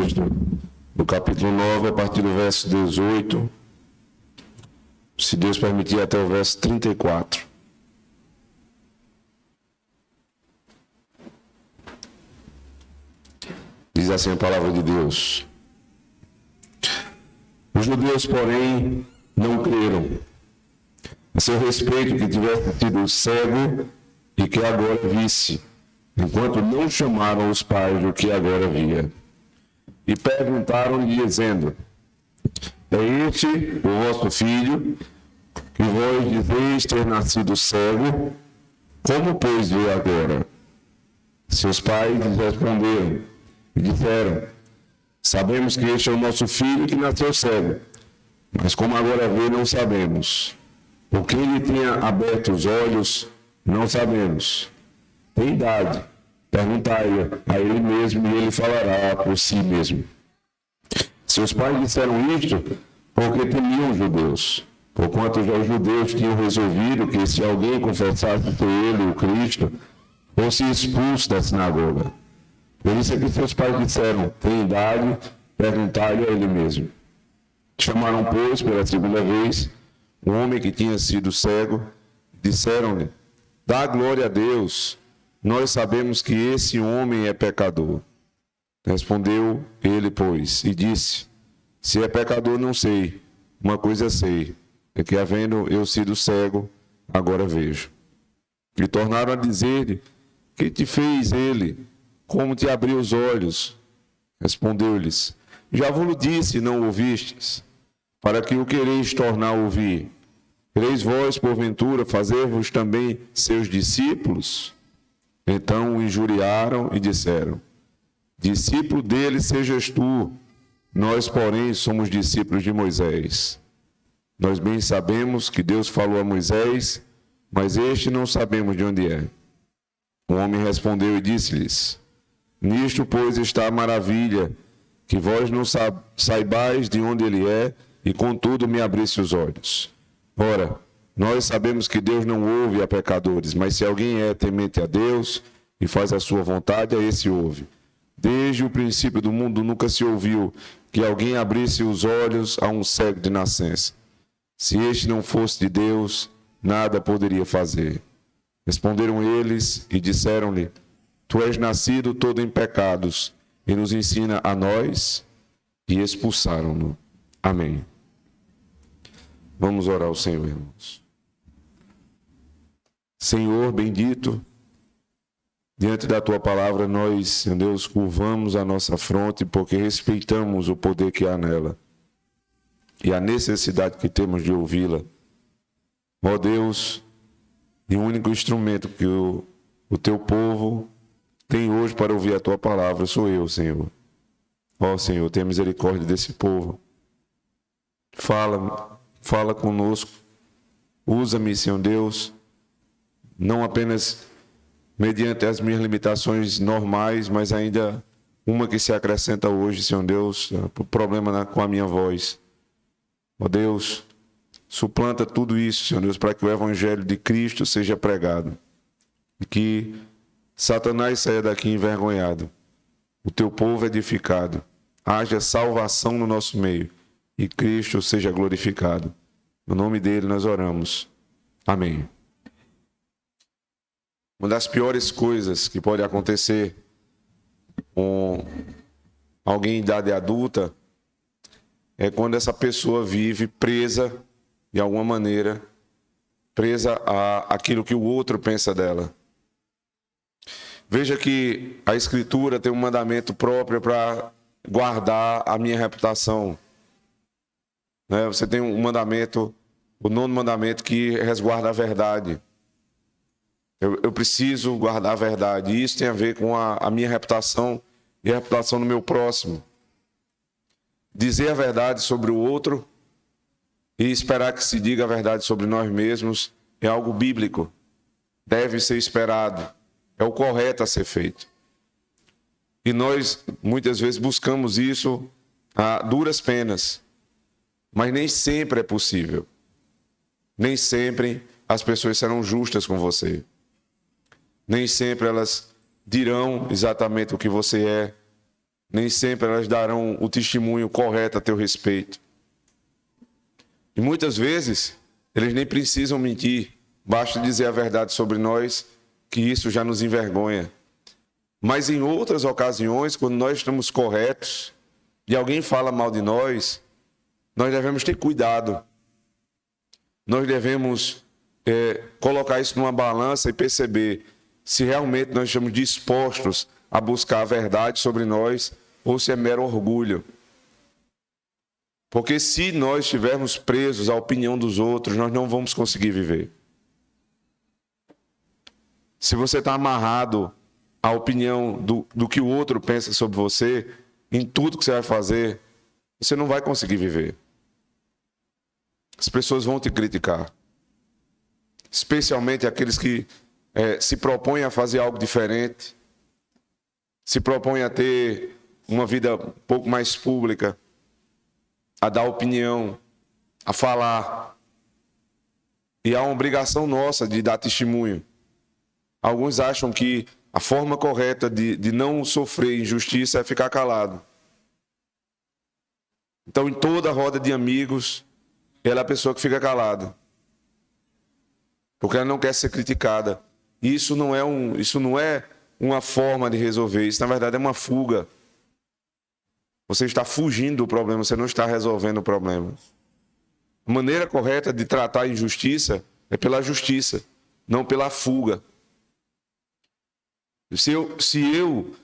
texto do capítulo 9, a partir do verso 18, se Deus permitir, até o verso 34. Diz assim a palavra de Deus: os judeus, porém, não creram a seu respeito que tivesse sido cego e que agora visse, enquanto não chamaram os pais do que agora via. E perguntaram-lhe, dizendo: é este o vosso filho, que vós dizeis ter nascido cego? Como, pois, vê agora? Seus pais lhes responderam e disseram: sabemos que este é o nosso filho que nasceu cego, mas como agora vê, não sabemos. Por que ele tinha aberto os olhos, não sabemos. Tem idade, perguntai-lhe a ele mesmo, e ele falará por si mesmo. Seus pais disseram isto porque temiam os judeus, porquanto já os judeus tinham resolvido que, se alguém confessasse ser ele o Cristo, fosse expulso da sinagoga. Por isso é que seus pais disseram: tem idade, perguntai-lhe a ele mesmo. Chamaram, pois, pela segunda vez o homem que tinha sido cego, disseram-lhe: dá glória a Deus, nós sabemos que esse homem é pecador. Respondeu ele, pois, e disse: se é pecador, não sei, uma coisa sei, é que, havendo eu sido cego, agora vejo. E tornaram a dizer-lhe: que te fez ele? Como te abriu os olhos? Respondeu-lhes: já vos disse, não ouvistes, para que o quereis tornar a ouvir. Quereis vós, porventura, fazer-vos também seus discípulos? Então o injuriaram e disseram: discípulo dele sejas tu, nós, porém, somos discípulos de Moisés. Nós bem sabemos que Deus falou a Moisés, mas este não sabemos de onde é. O homem respondeu e disse-lhes: nisto, pois, está a maravilha, que vós não saibais de onde ele é, e contudo me abrisse os olhos. Ora, nós sabemos que Deus não ouve a pecadores, mas se alguém é temente a Deus e faz a sua vontade, a esse ouve. Desde o princípio do mundo nunca se ouviu que alguém abrisse os olhos a um cego de nascença. Se este não fosse de Deus, nada poderia fazer. Responderam eles e disseram-lhe: tu és nascido todo em pecados, e nos ensina a nós? E expulsaram-no. Amém. Vamos orar ao Senhor, irmãos. Senhor bendito, diante da Tua palavra, nós, Senhor Deus, curvamos a nossa fronte porque respeitamos o poder que há nela e a necessidade que temos de ouvi-la. Ó Deus, e o único instrumento que o Teu povo tem hoje para ouvir a Tua palavra sou eu, Senhor. Ó Senhor, tenha misericórdia desse povo. Fala conosco. Usa-me, Senhor Deus, não apenas mediante as minhas limitações normais, mas ainda uma que se acrescenta hoje, Senhor Deus, o problema com a minha voz. Ó Deus, suplanta tudo isso, Senhor Deus, para que o Evangelho de Cristo seja pregado. E que Satanás saia daqui envergonhado. O Teu povo edificado. Haja salvação no nosso meio. E Cristo seja glorificado. No nome dele nós oramos. Amém. Uma das piores coisas que pode acontecer com alguém em idade adulta é quando essa pessoa vive presa, de alguma maneira, presa àquilo que o outro pensa dela. Veja que a Escritura tem um mandamento próprio para guardar a minha reputação. Você tem um mandamento, o 9º mandamento, que resguarda a verdade. Eu preciso guardar a verdade. E isso tem a ver com a minha reputação e a reputação do meu próximo. Dizer a verdade sobre o outro e esperar que se diga a verdade sobre nós mesmos é algo bíblico. Deve ser esperado. É o correto a ser feito. E nós, muitas vezes, buscamos isso a duras penas. Mas nem sempre é possível. Nem sempre as pessoas serão justas com você. Nem sempre elas dirão exatamente o que você é. Nem sempre elas darão o testemunho correto a teu respeito. E muitas vezes, eles nem precisam mentir. Basta dizer a verdade sobre nós, que isso já nos envergonha. Mas em outras ocasiões, quando nós estamos corretos e alguém fala mal de nós devemos ter cuidado. Nós devemos colocar isso numa balança e perceber se realmente nós estamos dispostos a buscar a verdade sobre nós ou se é mero orgulho. Porque se nós estivermos presos à opinião dos outros, nós não vamos conseguir viver. Se você está amarrado à opinião do que o outro pensa sobre você, em tudo que você vai fazer, você não vai conseguir viver. As pessoas vão te criticar. Especialmente aqueles que se propõem a fazer algo diferente, se propõem a ter uma vida um pouco mais pública, a dar opinião, a falar. E há uma obrigação nossa de dar testemunho. Alguns acham que a forma correta de não sofrer injustiça é ficar calado. Então, em toda roda de amigos, ela é a pessoa que fica calada. Porque ela não quer ser criticada. E isso não é uma forma de resolver. Isso, na verdade, é uma fuga. Você está fugindo do problema, você não está resolvendo o problema. A maneira correta de tratar a injustiça é pela justiça, não pela fuga. Se eu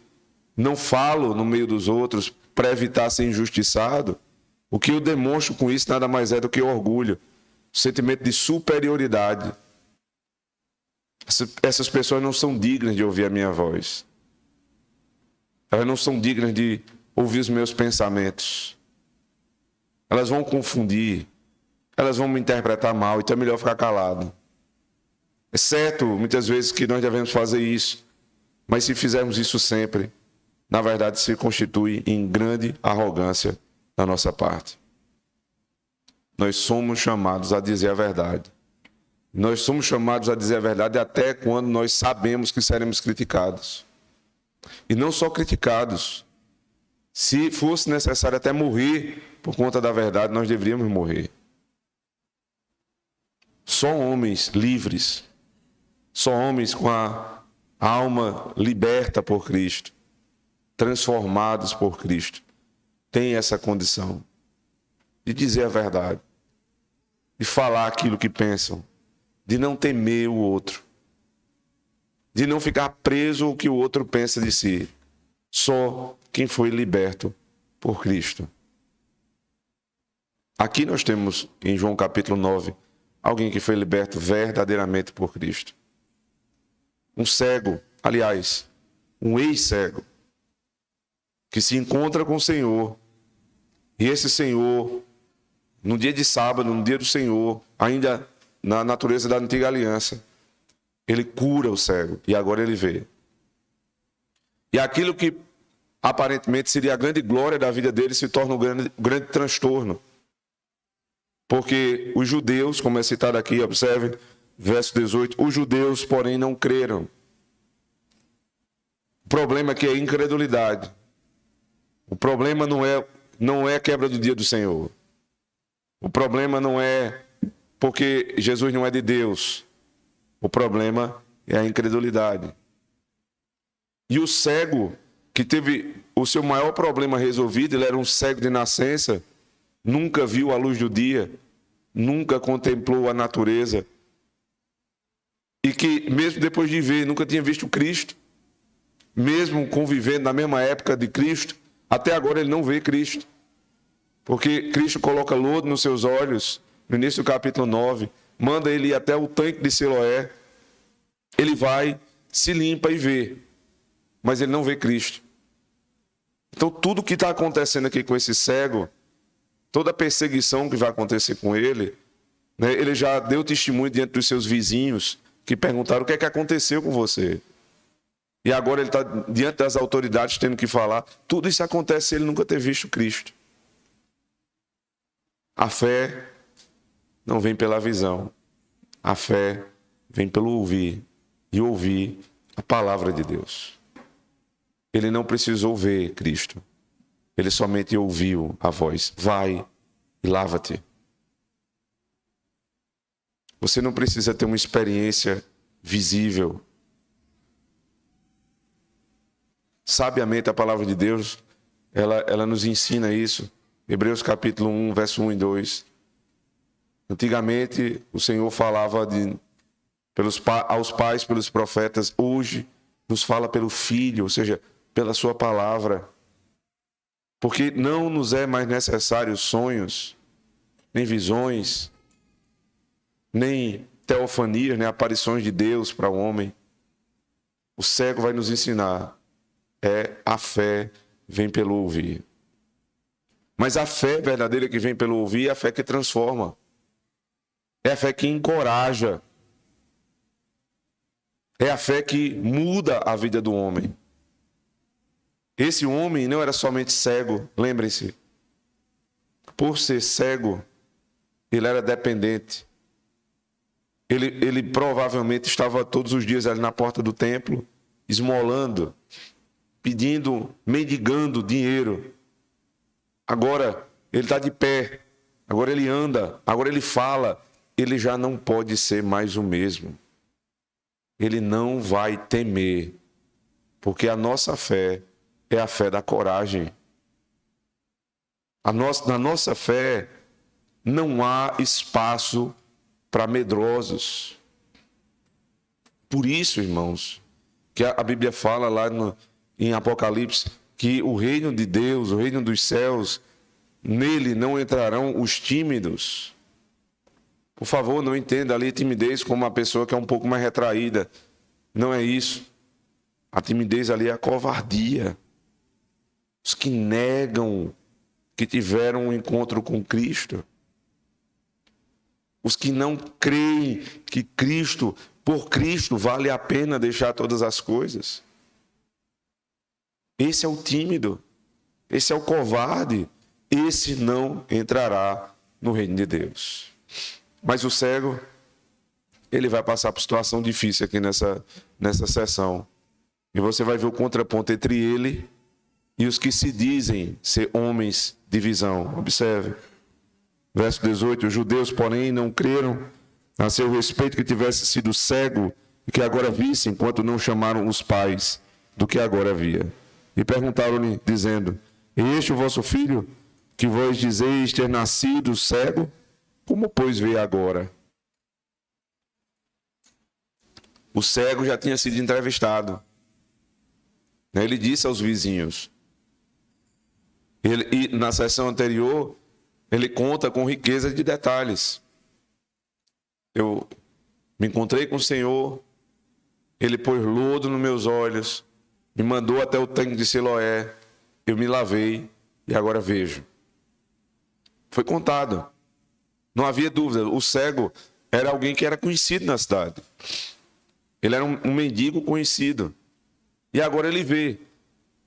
não falo no meio dos outros para evitar ser injustiçado, o que eu demonstro com isso nada mais é do que orgulho, sentimento de superioridade. Essas pessoas não são dignas de ouvir a minha voz. Elas não são dignas de ouvir os meus pensamentos. Elas vão confundir. Elas vão me interpretar mal. Então é melhor ficar calado. É certo, muitas vezes, que nós devemos fazer isso. Mas se fizermos isso sempre, na verdade se constitui em grande arrogância da nossa parte. Nós somos chamados a dizer a verdade. Nós somos chamados a dizer a verdade até quando nós sabemos que seremos criticados. E não só criticados. Se fosse necessário até morrer por conta da verdade, nós deveríamos morrer. Só homens livres, só homens com a alma liberta por Cristo, transformados por Cristo, têm essa condição de dizer a verdade, de falar aquilo que pensam, de não temer o outro, de não ficar preso ao que o outro pensa de si. Só quem foi liberto por Cristo. Aqui nós temos, em João capítulo 9, alguém que foi liberto verdadeiramente por Cristo. Um cego, aliás, um ex-cego, que se encontra com o Senhor, e esse Senhor, no dia de sábado, no dia do Senhor, ainda na natureza da antiga aliança, ele cura o cego, e agora ele vê. E aquilo que aparentemente seria a grande glória da vida dele se torna um grande transtorno. Porque os judeus, como é citado aqui, observe, verso 18, os judeus, porém, não creram. O problema aqui é a incredulidade. O problema não é a quebra do dia do Senhor. O problema não é porque Jesus não é de Deus. O problema é a incredulidade. E o cego, que teve o seu maior problema resolvido, ele era um cego de nascença, nunca viu a luz do dia, nunca contemplou a natureza, e que mesmo depois de ver, nunca tinha visto Cristo, mesmo convivendo na mesma época de Cristo, até agora ele não vê Cristo, porque Cristo coloca lodo nos seus olhos, no início do capítulo 9, manda ele ir até o tanque de Siloé, ele vai, se limpa e vê, mas ele não vê Cristo. Então tudo que está acontecendo aqui com esse cego, toda a perseguição que vai acontecer com ele, né, ele já deu testemunho diante dos seus vizinhos, que perguntaram o que é que aconteceu com você. E agora ele está diante das autoridades tendo que falar. Tudo isso acontece se ele nunca ter visto Cristo. A fé não vem pela visão. A fé vem pelo ouvir. E ouvir a palavra de Deus. Ele não precisou ver Cristo. ele somente ouviu a voz: vai e lava-te. Você não precisa ter uma experiência visível. Sabiamente a palavra de Deus, ela nos ensina isso. Hebreus capítulo 1, verso 1 e 2. Antigamente o Senhor falava aos pais pelos profetas, hoje nos fala pelo Filho, ou seja, pela sua palavra. Porque não nos é mais necessário sonhos, nem visões, nem teofanias, nem aparições de Deus para o homem. O cego vai nos ensinar. A fé vem pelo ouvir. Mas a fé verdadeira que vem pelo ouvir é a fé que transforma. É a fé que encoraja. É a fé que muda a vida do homem. Esse homem não era somente cego, lembrem-se. Por ser cego, ele era dependente. Ele provavelmente estava todos os dias ali na porta do templo, esmolando, pedindo, mendigando dinheiro. Agora ele está de pé, agora ele anda, agora ele fala. Ele já não pode ser mais o mesmo. Ele não vai temer, porque a nossa fé é a fé da coragem. Na nossa fé não há espaço para medrosos. Por isso, irmãos, que a Bíblia fala lá em Apocalipse que o reino de Deus, o reino dos céus, nele não entrarão os tímidos. Por favor, não entenda ali timidez como uma pessoa que é um pouco mais retraída. Não é isso. A timidez ali é a covardia. Os que negam que tiveram um encontro com Cristo. Os que não creem que por Cristo, vale a pena deixar todas as coisas. Esse é o tímido. Esse é o covarde. Esse não entrará no reino de Deus. Mas o cego, ele vai passar por situação difícil aqui nessa sessão. E você vai ver o contraponto entre ele e os que se dizem ser homens de visão. Observe. Verso 18. Os judeus, porém, não creram a seu respeito que tivesse sido cego e que agora visse, enquanto não chamaram os pais do que agora via. E perguntaram-lhe, dizendo: é este o vosso filho, que vós dizeis ter nascido cego? Como, pois, vê agora? O cego já tinha sido entrevistado. Ele disse aos vizinhos. E na sessão anterior, ele conta com riqueza de detalhes. Eu me encontrei com o Senhor, ele pôs lodo nos meus olhos, me mandou até o tanque de Siloé, eu me lavei e agora vejo. Foi contado. Não havia dúvida, o cego era alguém que era conhecido na cidade. Ele era um mendigo conhecido. E agora ele vê.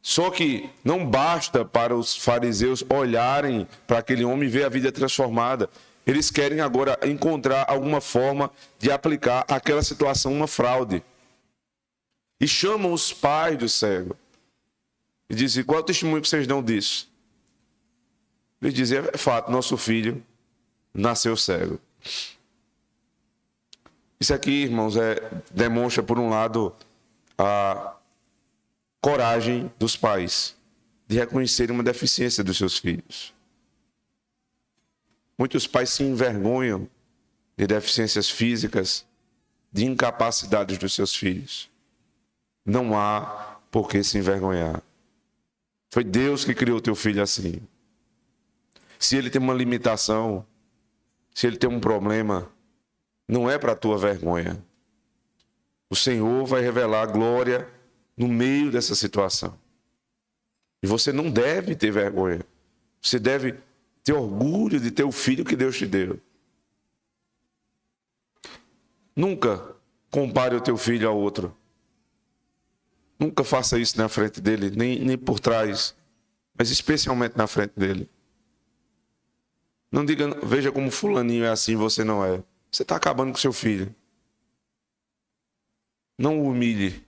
Só que não basta para os fariseus olharem para aquele homem e ver a vida transformada. Eles querem agora encontrar alguma forma de aplicar àquela situação uma fraude. E chamam os pais do cego. E dizem: qual é o testemunho que vocês dão disso? Eles dizem: é fato, nosso filho nasceu cego. Isso aqui, irmãos, demonstra, por um lado, a coragem dos pais de reconhecerem uma deficiência dos seus filhos. Muitos pais se envergonham de deficiências físicas, de incapacidades dos seus filhos. Não há por que se envergonhar. Foi Deus que criou teu filho assim. Se ele tem uma limitação, se ele tem um problema, não é para a tua vergonha. O Senhor vai revelar a glória no meio dessa situação. E você não deve ter vergonha. Você deve ter orgulho de ter o filho que Deus te deu. Nunca compare o teu filho ao outro. Nunca faça isso na frente dele, nem por trás, mas especialmente na frente dele. Não diga: veja como fulaninho é assim, você não é. Você está acabando com seu filho. Não o humilhe.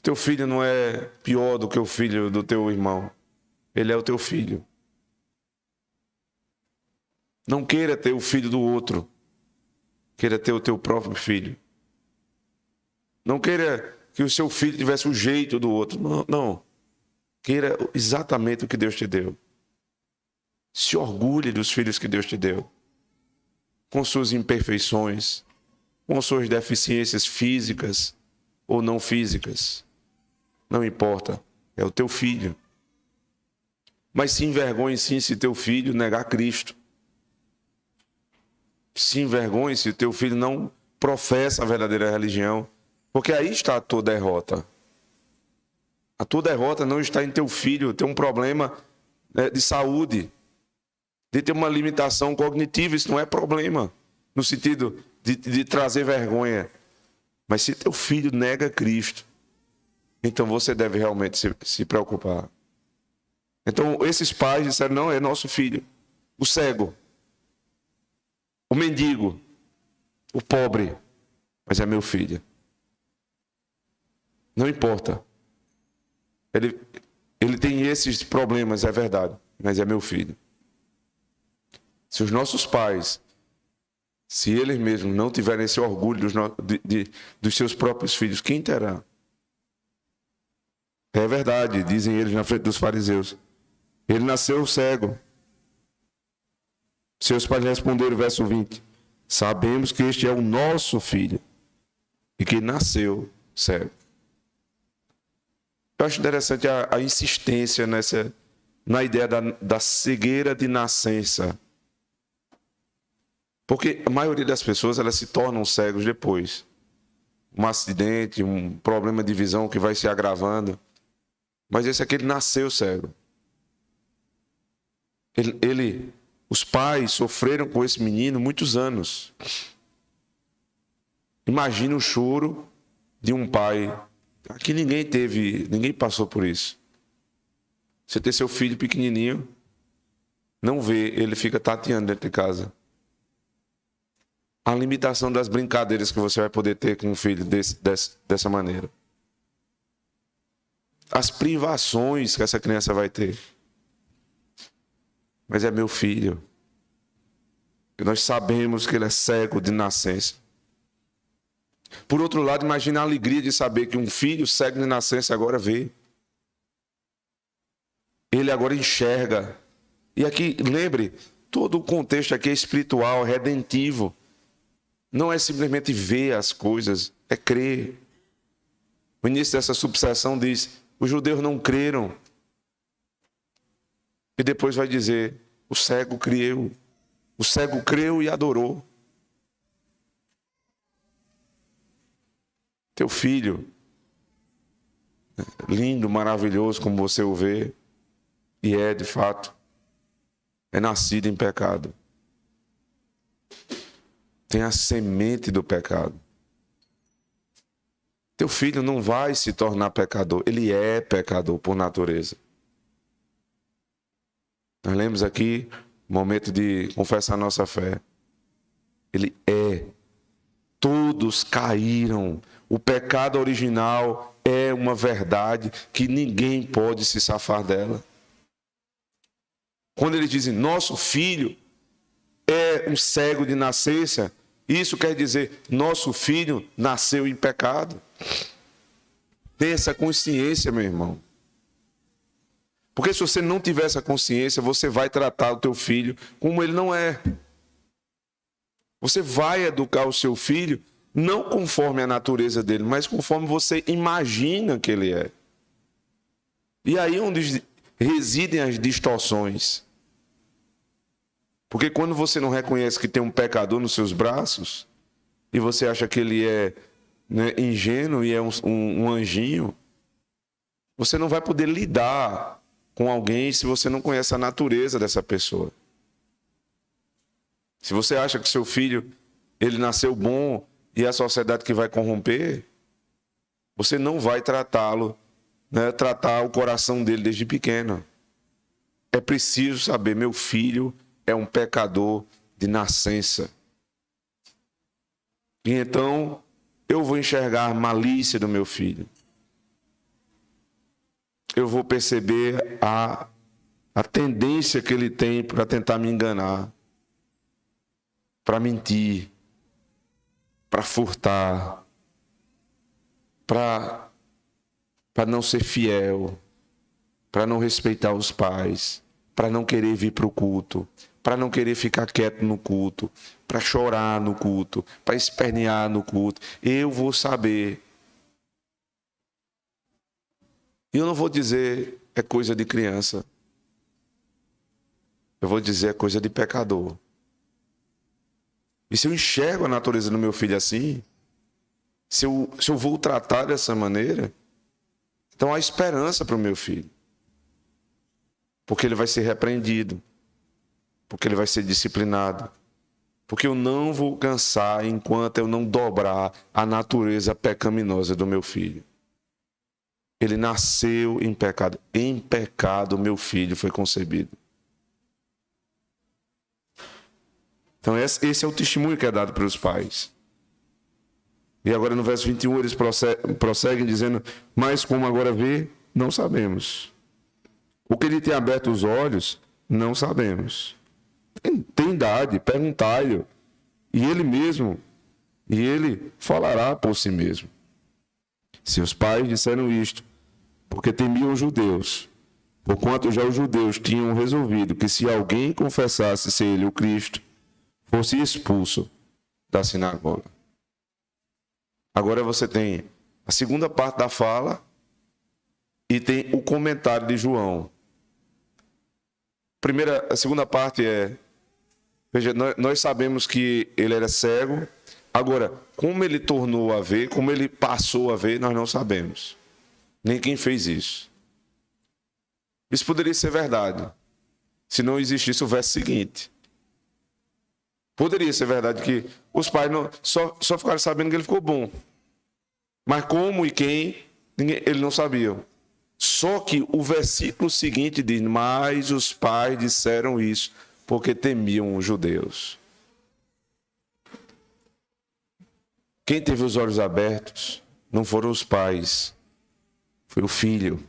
Teu filho não é pior do que o filho do teu irmão. ele é o teu filho. Não queira ter o filho do outro. Queira ter o teu próprio filho. Não queira que o seu filho tivesse o jeito do outro. Não, não. Queira exatamente o que Deus te deu. Se orgulhe dos filhos que Deus te deu. Com suas imperfeições, com suas deficiências físicas ou não físicas. Não importa. É o teu filho. Mas se envergonhe sim se teu filho negar Cristo. Se envergonhe se teu filho não professa a verdadeira religião. Porque aí está a tua derrota. A tua derrota não está em teu filho ter um problema de saúde, de ter uma limitação cognitiva. Isso não é problema, no sentido de trazer vergonha. Mas se teu filho nega Cristo, então você deve realmente se preocupar. Então esses pais disseram, não, é nosso filho. O cego, o mendigo, o pobre, mas é meu filho. Não importa. Ele tem esses problemas, é verdade, mas é meu filho. Se os nossos pais, se eles mesmos não tiverem esse orgulho dos seus próprios filhos, quem terá? É verdade, dizem eles na frente dos fariseus. Ele nasceu cego. Seus pais responderam, verso 20. Sabemos que este é o nosso filho e que nasceu cego. Eu acho interessante a insistência na ideia da cegueira de nascença. Porque a maioria das pessoas elas se tornam cegos depois. Um acidente, um problema de visão que vai se agravando. Mas esse aqui ele nasceu cego. Os pais sofreram com esse menino muitos anos. Imagina o choro de um pai. Aqui ninguém passou por isso. Você ter seu filho pequenininho, não vê, ele fica tateando dentro de casa. A limitação das brincadeiras que você vai poder ter com um filho dessa maneira. As privações que essa criança vai ter. Mas é meu filho. E nós sabemos que ele é cego de nascença. Por outro lado, imagina a alegria de saber que um filho cego de nascença agora vê. Ele agora enxerga. E aqui, lembre, todo o contexto aqui é espiritual, redentivo. Não é simplesmente ver as coisas, é crer. O início dessa subseção diz, os judeus não creram. E depois vai dizer, o cego creu. O cego creu e adorou. Teu filho, lindo, maravilhoso como você o vê, e é de fato, é nascido em pecado. Tem a semente do pecado. Teu filho não vai se tornar pecador, ele é pecador por natureza. Nós lemos aqui o momento de confessar nossa fé. Ele é. Todos caíram. O pecado original é uma verdade que ninguém pode se safar dela. Quando eles dizem, nosso filho é um cego de nascença, isso quer dizer, nosso filho nasceu em pecado. Tenha essa consciência, meu irmão. Porque se você não tiver essa consciência, você vai tratar o teu filho como ele não é. Você vai educar o seu filho não conforme a natureza dele, mas conforme você imagina que ele é. E aí é onde residem as distorções. Porque quando você não reconhece que tem um pecador nos seus braços, e você acha que ele é ingênuo e é um anjinho, você não vai poder lidar com alguém se você não conhece a natureza dessa pessoa. Se você acha que seu filho ele nasceu bom e é a sociedade que vai corromper, você não vai tratá-lo, tratar o coração dele desde pequeno. É preciso saber, meu filho é um pecador de nascença. E então eu vou enxergar a malícia do meu filho. Eu vou perceber a a tendência que ele tem para tentar me enganar, para mentir, para furtar, para não ser fiel, para não respeitar os pais, para não querer vir para o culto, para não querer ficar quieto no culto, para chorar no culto, para espernear no culto. Eu vou saber. E eu não vou dizer é coisa de criança. Eu vou dizer é coisa de pecador. E se eu enxergo a natureza do meu filho assim, se eu vou tratar dessa maneira, então há esperança para o meu filho. Porque ele vai ser repreendido. Porque ele vai ser disciplinado. Porque eu não vou cansar enquanto eu não dobrar a natureza pecaminosa do meu filho. Ele nasceu em pecado. Em pecado, meu filho foi concebido. Então, esse é o testemunho que é dado para os pais. E agora no verso 21 eles prosseguem dizendo: mas como agora vê, não sabemos. O que ele tem aberto os olhos, não sabemos. Tem idade, perguntai-lhe. E ele falará por si mesmo. Seus pais disseram isto, porque temiam os judeus, porquanto já os judeus tinham resolvido que se alguém confessasse ser ele o Cristo, fosse expulso da sinagoga. Agora você tem a segunda parte da fala e tem o comentário de João. A segunda parte é, veja, nós sabemos que ele era cego. Agora, como ele tornou a ver, como ele passou a ver, nós não sabemos. Nem quem fez isso. Isso poderia ser verdade, se não existisse o verso seguinte. Poderia ser verdade que os pais só ficaram sabendo que ele ficou bom. Mas como e quem, ele não sabia. Só que o versículo seguinte diz: mas os pais disseram isso porque temiam os judeus. Quem teve os olhos abertos não foram os pais, foi o filho.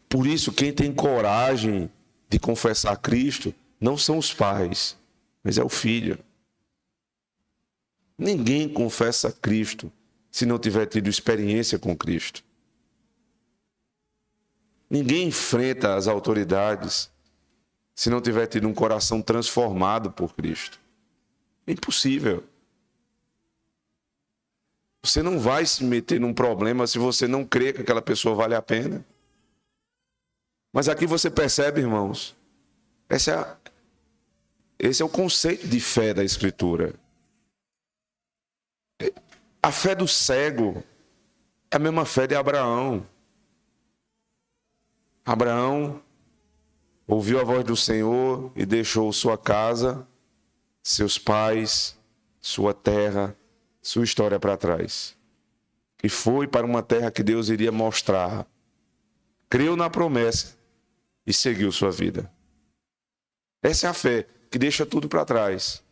Por isso, quem tem coragem de confessar Cristo não são os pais, mas é o filho. Ninguém confessa Cristo se não tiver tido experiência com Cristo. Ninguém enfrenta as autoridades se não tiver tido um coração transformado por Cristo. É impossível. Você não vai se meter num problema se você não crê que aquela pessoa vale a pena. Mas aqui você percebe, irmãos, esse é o conceito de fé da Escritura. A fé do cego é a mesma fé de Abraão. Abraão ouviu a voz do Senhor e deixou sua casa, seus pais, sua terra, sua história para trás. E foi para uma terra que Deus iria mostrar. Creu na promessa e seguiu sua vida. Essa é a fé que deixa tudo para trás.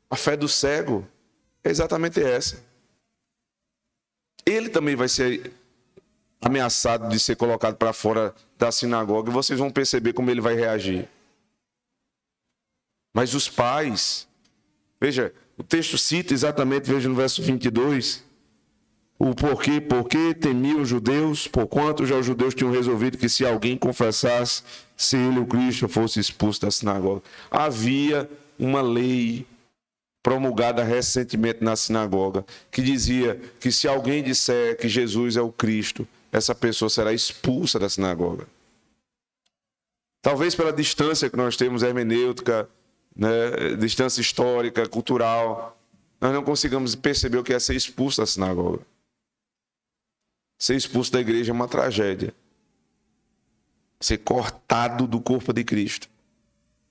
A fé do cego é exatamente essa. Ele também vai ser ameaçado de ser colocado para fora da sinagoga e vocês vão perceber como ele vai reagir. Mas os pais, veja, o texto cita exatamente, veja no verso 22, o porquê. Porque temiam os judeus, porquanto já os judeus tinham resolvido que se alguém confessasse ser ele o Cristo, fosse expulso da sinagoga. Havia uma lei promulgada recentemente na sinagoga, que dizia que se alguém disser que Jesus é o Cristo, essa pessoa será expulsa da sinagoga. Talvez pela distância que nós temos hermenêutica, né, distância histórica, cultural, nós não consigamos perceber o que é ser expulso da sinagoga. Ser expulso da igreja é uma tragédia. Ser cortado do corpo de Cristo.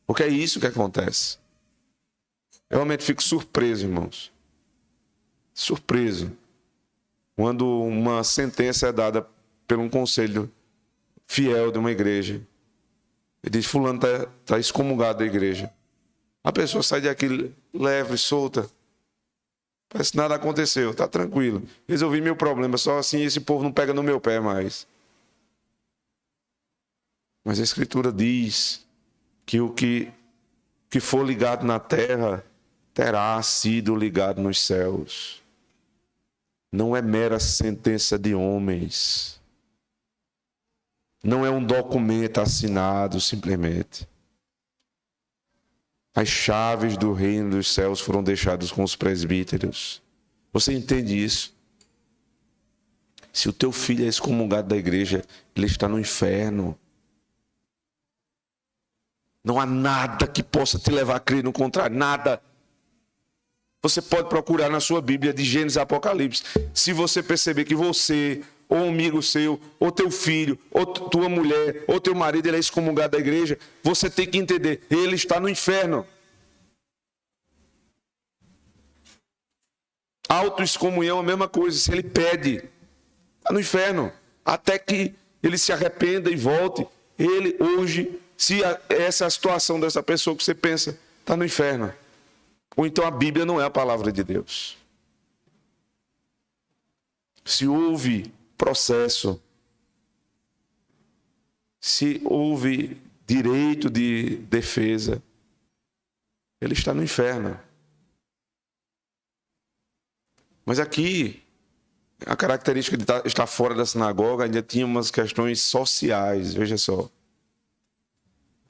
Porque é isso que acontece. Eu realmente fico surpreso, irmãos. Surpreso. Quando uma sentença é dada por um conselho fiel de uma igreja. Ele diz: fulano está excomungado da igreja. A pessoa sai daqui leve, solta. Parece que nada aconteceu, está tranquilo. Resolvi meu problema, só assim esse povo não pega no meu pé mais. Mas a Escritura diz que o que for ligado na terra terá sido ligado nos céus. Não é mera sentença de homens. Não é um documento assinado simplesmente. As chaves do reino dos céus foram deixadas com os presbíteros. Você entende isso? Se o teu filho é excomungado da igreja, ele está no inferno. Não há nada que possa te levar a crer no contrário, nada. Você pode procurar na sua Bíblia de Gênesis a Apocalipse. Se você perceber que você, ou um amigo seu, ou teu filho, ou tua mulher, ou teu marido, ele é excomungado da igreja, você tem que entender, ele está no inferno. Autoexcomunhão é a mesma coisa, se ele pede, está no inferno. Até que ele se arrependa e volte, ele hoje, se essa é a situação dessa pessoa que você pensa, está no inferno. Ou então a Bíblia não é a palavra de Deus. Se houve processo, se houve direito de defesa, ele está no inferno. Mas aqui, a característica de estar fora da sinagoga ainda tinha umas questões sociais, veja só.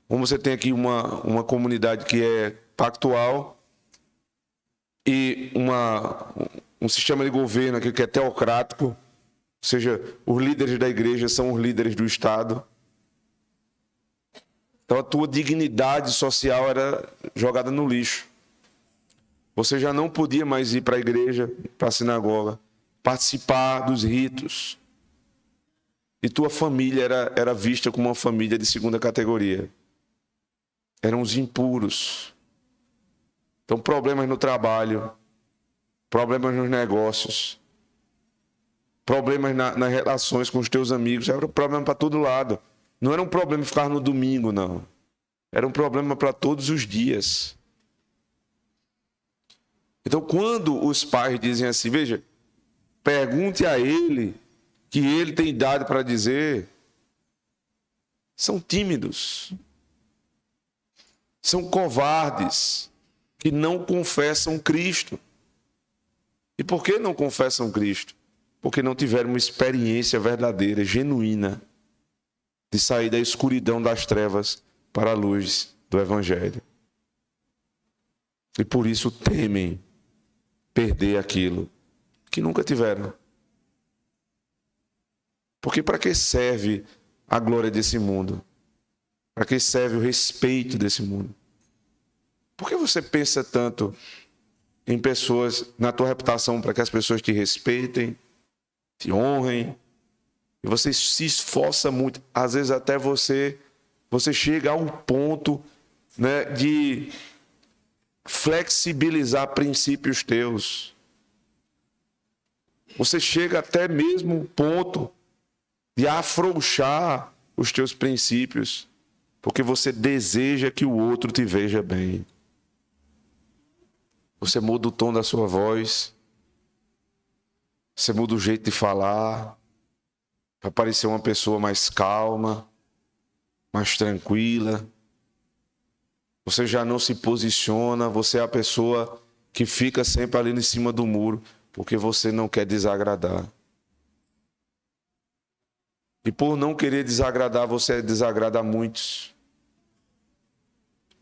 Como você tem aqui uma comunidade que é pactual e um sistema de governo aqui que é teocrático, ou seja, os líderes da igreja são os líderes do Estado. Então a tua dignidade social era jogada no lixo. Você já não podia mais ir para a igreja, para a sinagoga, participar dos ritos. E tua família era vista como uma família de segunda categoria. Eram os impuros. Então, problemas no trabalho, problemas nos negócios, problemas nas relações com os teus amigos, era um problema para todo lado. Não era um problema ficar no domingo, não. Era um problema para todos os dias. Então, quando os pais dizem assim, veja, pergunte a ele, que ele tem idade para dizer, são tímidos, são covardes, que não confessam Cristo. E por que não confessam Cristo? Porque não tiveram uma experiência verdadeira, genuína, de sair da escuridão das trevas para a luz do Evangelho. E por isso temem perder aquilo que nunca tiveram. Porque para que serve a glória desse mundo? Para que serve o respeito desse mundo? Por que você pensa tanto em pessoas, na tua reputação, para que as pessoas te respeitem, te honrem? E você se esforça muito. Às vezes até você chega a um ponto, né, de flexibilizar princípios teus. Você chega até mesmo um ponto de afrouxar os teus princípios, porque você deseja que o outro te veja bem. Você muda o tom da sua voz, você muda o jeito de falar, para parecer uma pessoa mais calma, mais tranquila. Você já não se posiciona, você é a pessoa que fica sempre ali em cima do muro, porque você não quer desagradar. E por não querer desagradar, você desagrada a muitos.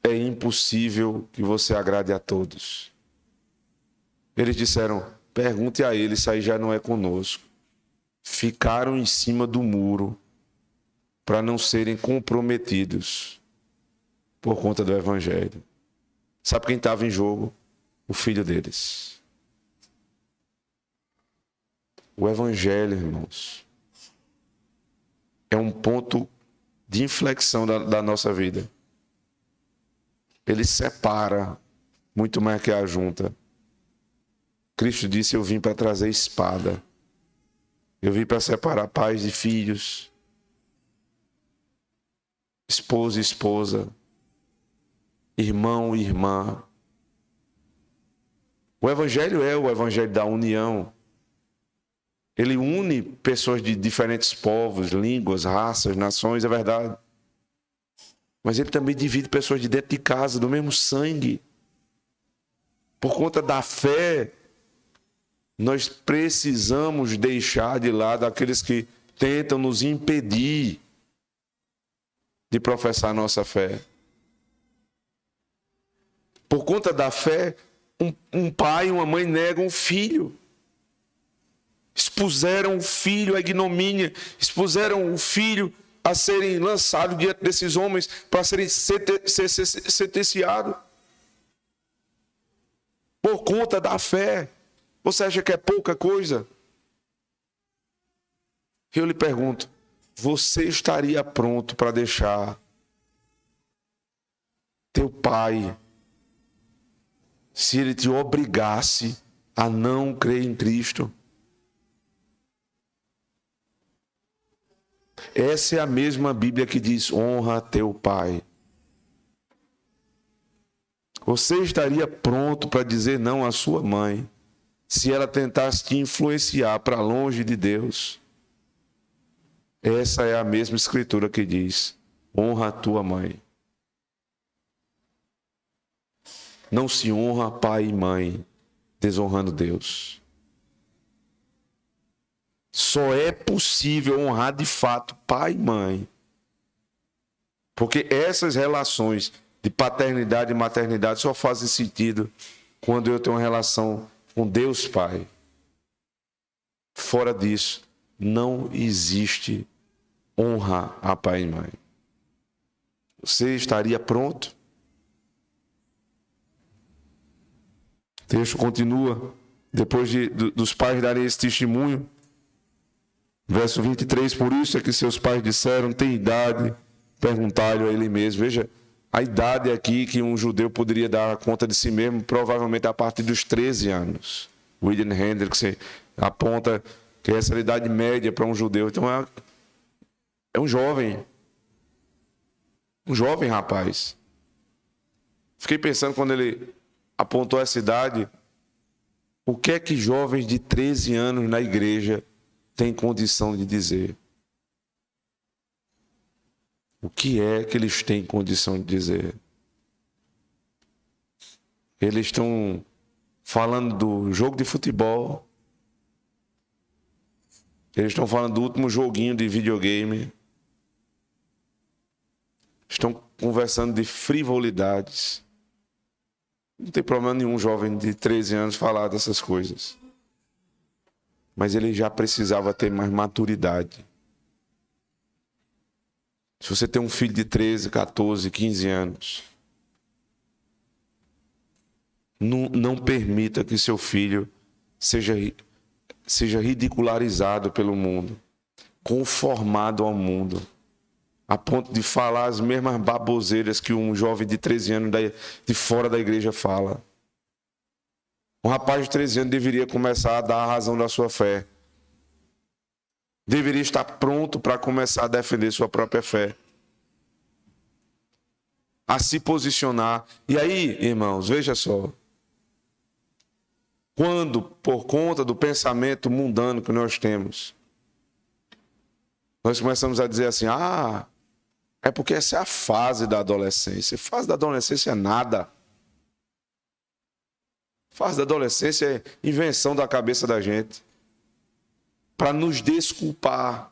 É impossível que você agrade a todos. Eles disseram, pergunte a ele, isso aí já não é conosco. Ficaram em cima do muro para não serem comprometidos por conta do Evangelho. Sabe quem estava em jogo? O filho deles. O Evangelho, irmãos, é um ponto de inflexão da nossa vida. Ele separa muito mais que ajunta. Cristo disse, eu vim para trazer espada. Eu vim para separar pais de filhos, esposo e esposa, irmão e irmã. O Evangelho é o Evangelho da união. Ele une pessoas de diferentes povos, línguas, raças, nações, é verdade. Mas ele também divide pessoas de dentro de casa, do mesmo sangue. Por conta da fé, nós precisamos deixar de lado aqueles que tentam nos impedir de professar a nossa fé. Por conta da fé, um pai e uma mãe negam um filho. Expuseram o filho à ignomínia, expuseram o filho a serem lançados diante desses homens para serem sentenciados. Por conta da fé. Você acha que é pouca coisa? Eu lhe pergunto, você estaria pronto para deixar teu pai, se ele te obrigasse a não crer em Cristo? Essa é a mesma Bíblia que diz: honra teu pai. Você estaria pronto para dizer não à sua mãe, se ela tentasse te influenciar para longe de Deus? Essa é a mesma escritura que diz: honra a tua mãe. Não se honra pai e mãe desonrando Deus. Só é possível honrar de fato pai e mãe, porque essas relações de paternidade e maternidade só fazem sentido quando eu tenho uma relação com Deus Pai. Fora disso, não existe honra a pai e mãe. Você estaria pronto? O texto continua, depois dos pais darem esse testemunho. Verso 23, por isso é que seus pais disseram, tem idade, perguntaram a ele mesmo. Veja, a idade aqui que um judeu poderia dar conta de si mesmo, provavelmente a partir dos 13 anos. William Hendricks aponta que essa é a idade média para um judeu. Então é um jovem rapaz. Fiquei pensando quando ele apontou essa idade, o que é que jovens de 13 anos na igreja têm condição de dizer? O que é que eles têm condição de dizer? Eles estão falando do jogo de futebol. Eles estão falando do último joguinho de videogame. Estão conversando de frivolidades. Não tem problema nenhum um jovem de 13 anos falar dessas coisas. Mas ele já precisava ter mais maturidade. Se você tem um filho de 13, 14, 15 anos, não permita que seu filho seja ridicularizado pelo mundo, conformado ao mundo, a ponto de falar as mesmas baboseiras que um jovem de 13 anos de fora da igreja fala. Um rapaz de 13 anos deveria começar a dar a razão da sua fé. Deveria estar pronto para começar a defender sua própria fé. A se posicionar. E aí, irmãos, veja só. Quando, por conta do pensamento mundano que nós temos, nós começamos a dizer assim, é porque essa é a fase da adolescência. A fase da adolescência é nada. A fase da adolescência é invenção da cabeça da gente. Para nos desculpar.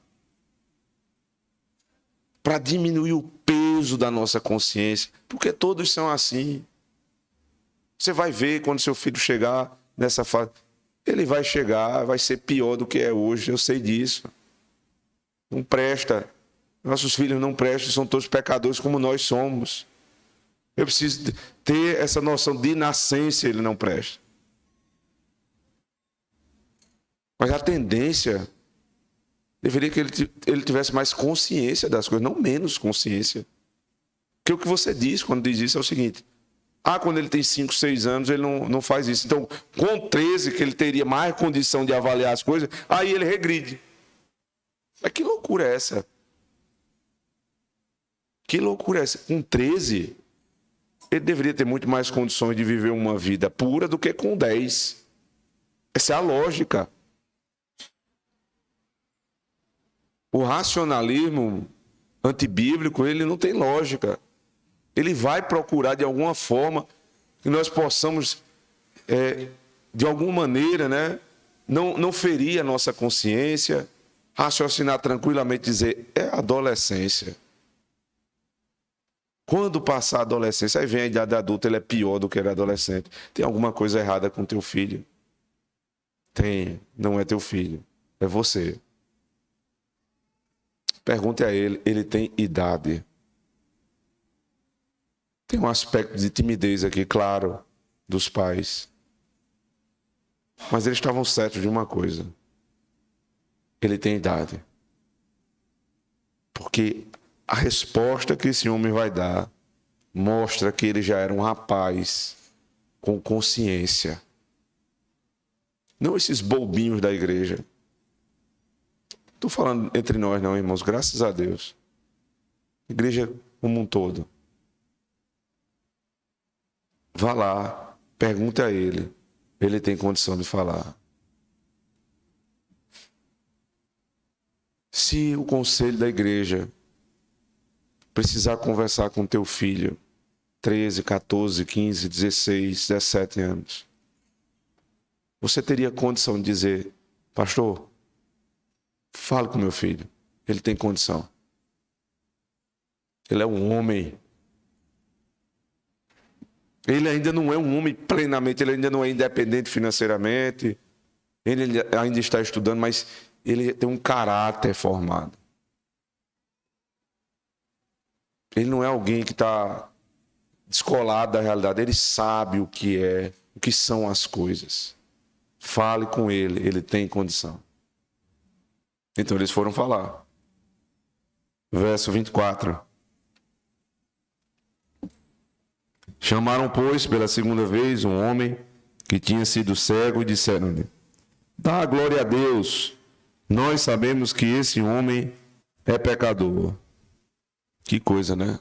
Para diminuir o peso da nossa consciência. Porque todos são assim. Você vai ver quando seu filho chegar nessa fase. Ele vai chegar, vai ser pior do que é hoje. Eu sei disso. Não presta. Nossos filhos não prestam, são todos pecadores como nós somos. Eu preciso ter essa noção de nascença, ele não presta. Mas a tendência deveria que ele tivesse mais consciência das coisas, não menos consciência. Porque o que você diz quando diz isso é o seguinte, quando ele tem 5, 6 anos, ele não faz isso. Então, com 13, que ele teria mais condição de avaliar as coisas, aí ele regride. Mas que loucura é essa? Que loucura é essa? Com 13, ele deveria ter muito mais condições de viver uma vida pura do que com 10. Essa é a lógica. O racionalismo antibíblico, ele não tem lógica. Ele vai procurar de alguma forma que nós possamos, de alguma maneira, né, não ferir a nossa consciência, raciocinar tranquilamente e dizer, é adolescência. Quando passar a adolescência, aí vem a idade adulta, ele é pior do que era adolescente. Tem alguma coisa errada com teu filho? Tem, não é teu filho, é você. Pergunte a ele, ele tem idade. Tem um aspecto de timidez aqui, claro, dos pais. Mas eles estavam certos de uma coisa. Ele tem idade. Porque a resposta que esse homem vai dar mostra que ele já era um rapaz com consciência. Não esses bobinhos da igreja. Estou falando entre nós não, irmãos, graças a Deus. Igreja como um todo. Vá lá, pergunte a ele. Ele tem condição de falar. Se o conselho da igreja precisar conversar com teu filho, 13, 14, 15, 16, 17 anos, você teria condição de dizer, pastor, fale com meu filho, ele tem condição. Ele é um homem. Ele ainda não é um homem plenamente, ele ainda não é independente financeiramente, ele ainda está estudando, mas ele tem um caráter formado. Ele não é alguém que está descolado da realidade, ele sabe o que são as coisas. Fale com ele, ele tem condição. Então eles foram falar. Verso 24. Chamaram, pois, pela segunda vez um homem que tinha sido cego e disseram-lhe, dá glória a Deus, nós sabemos que esse homem é pecador. Que coisa, né?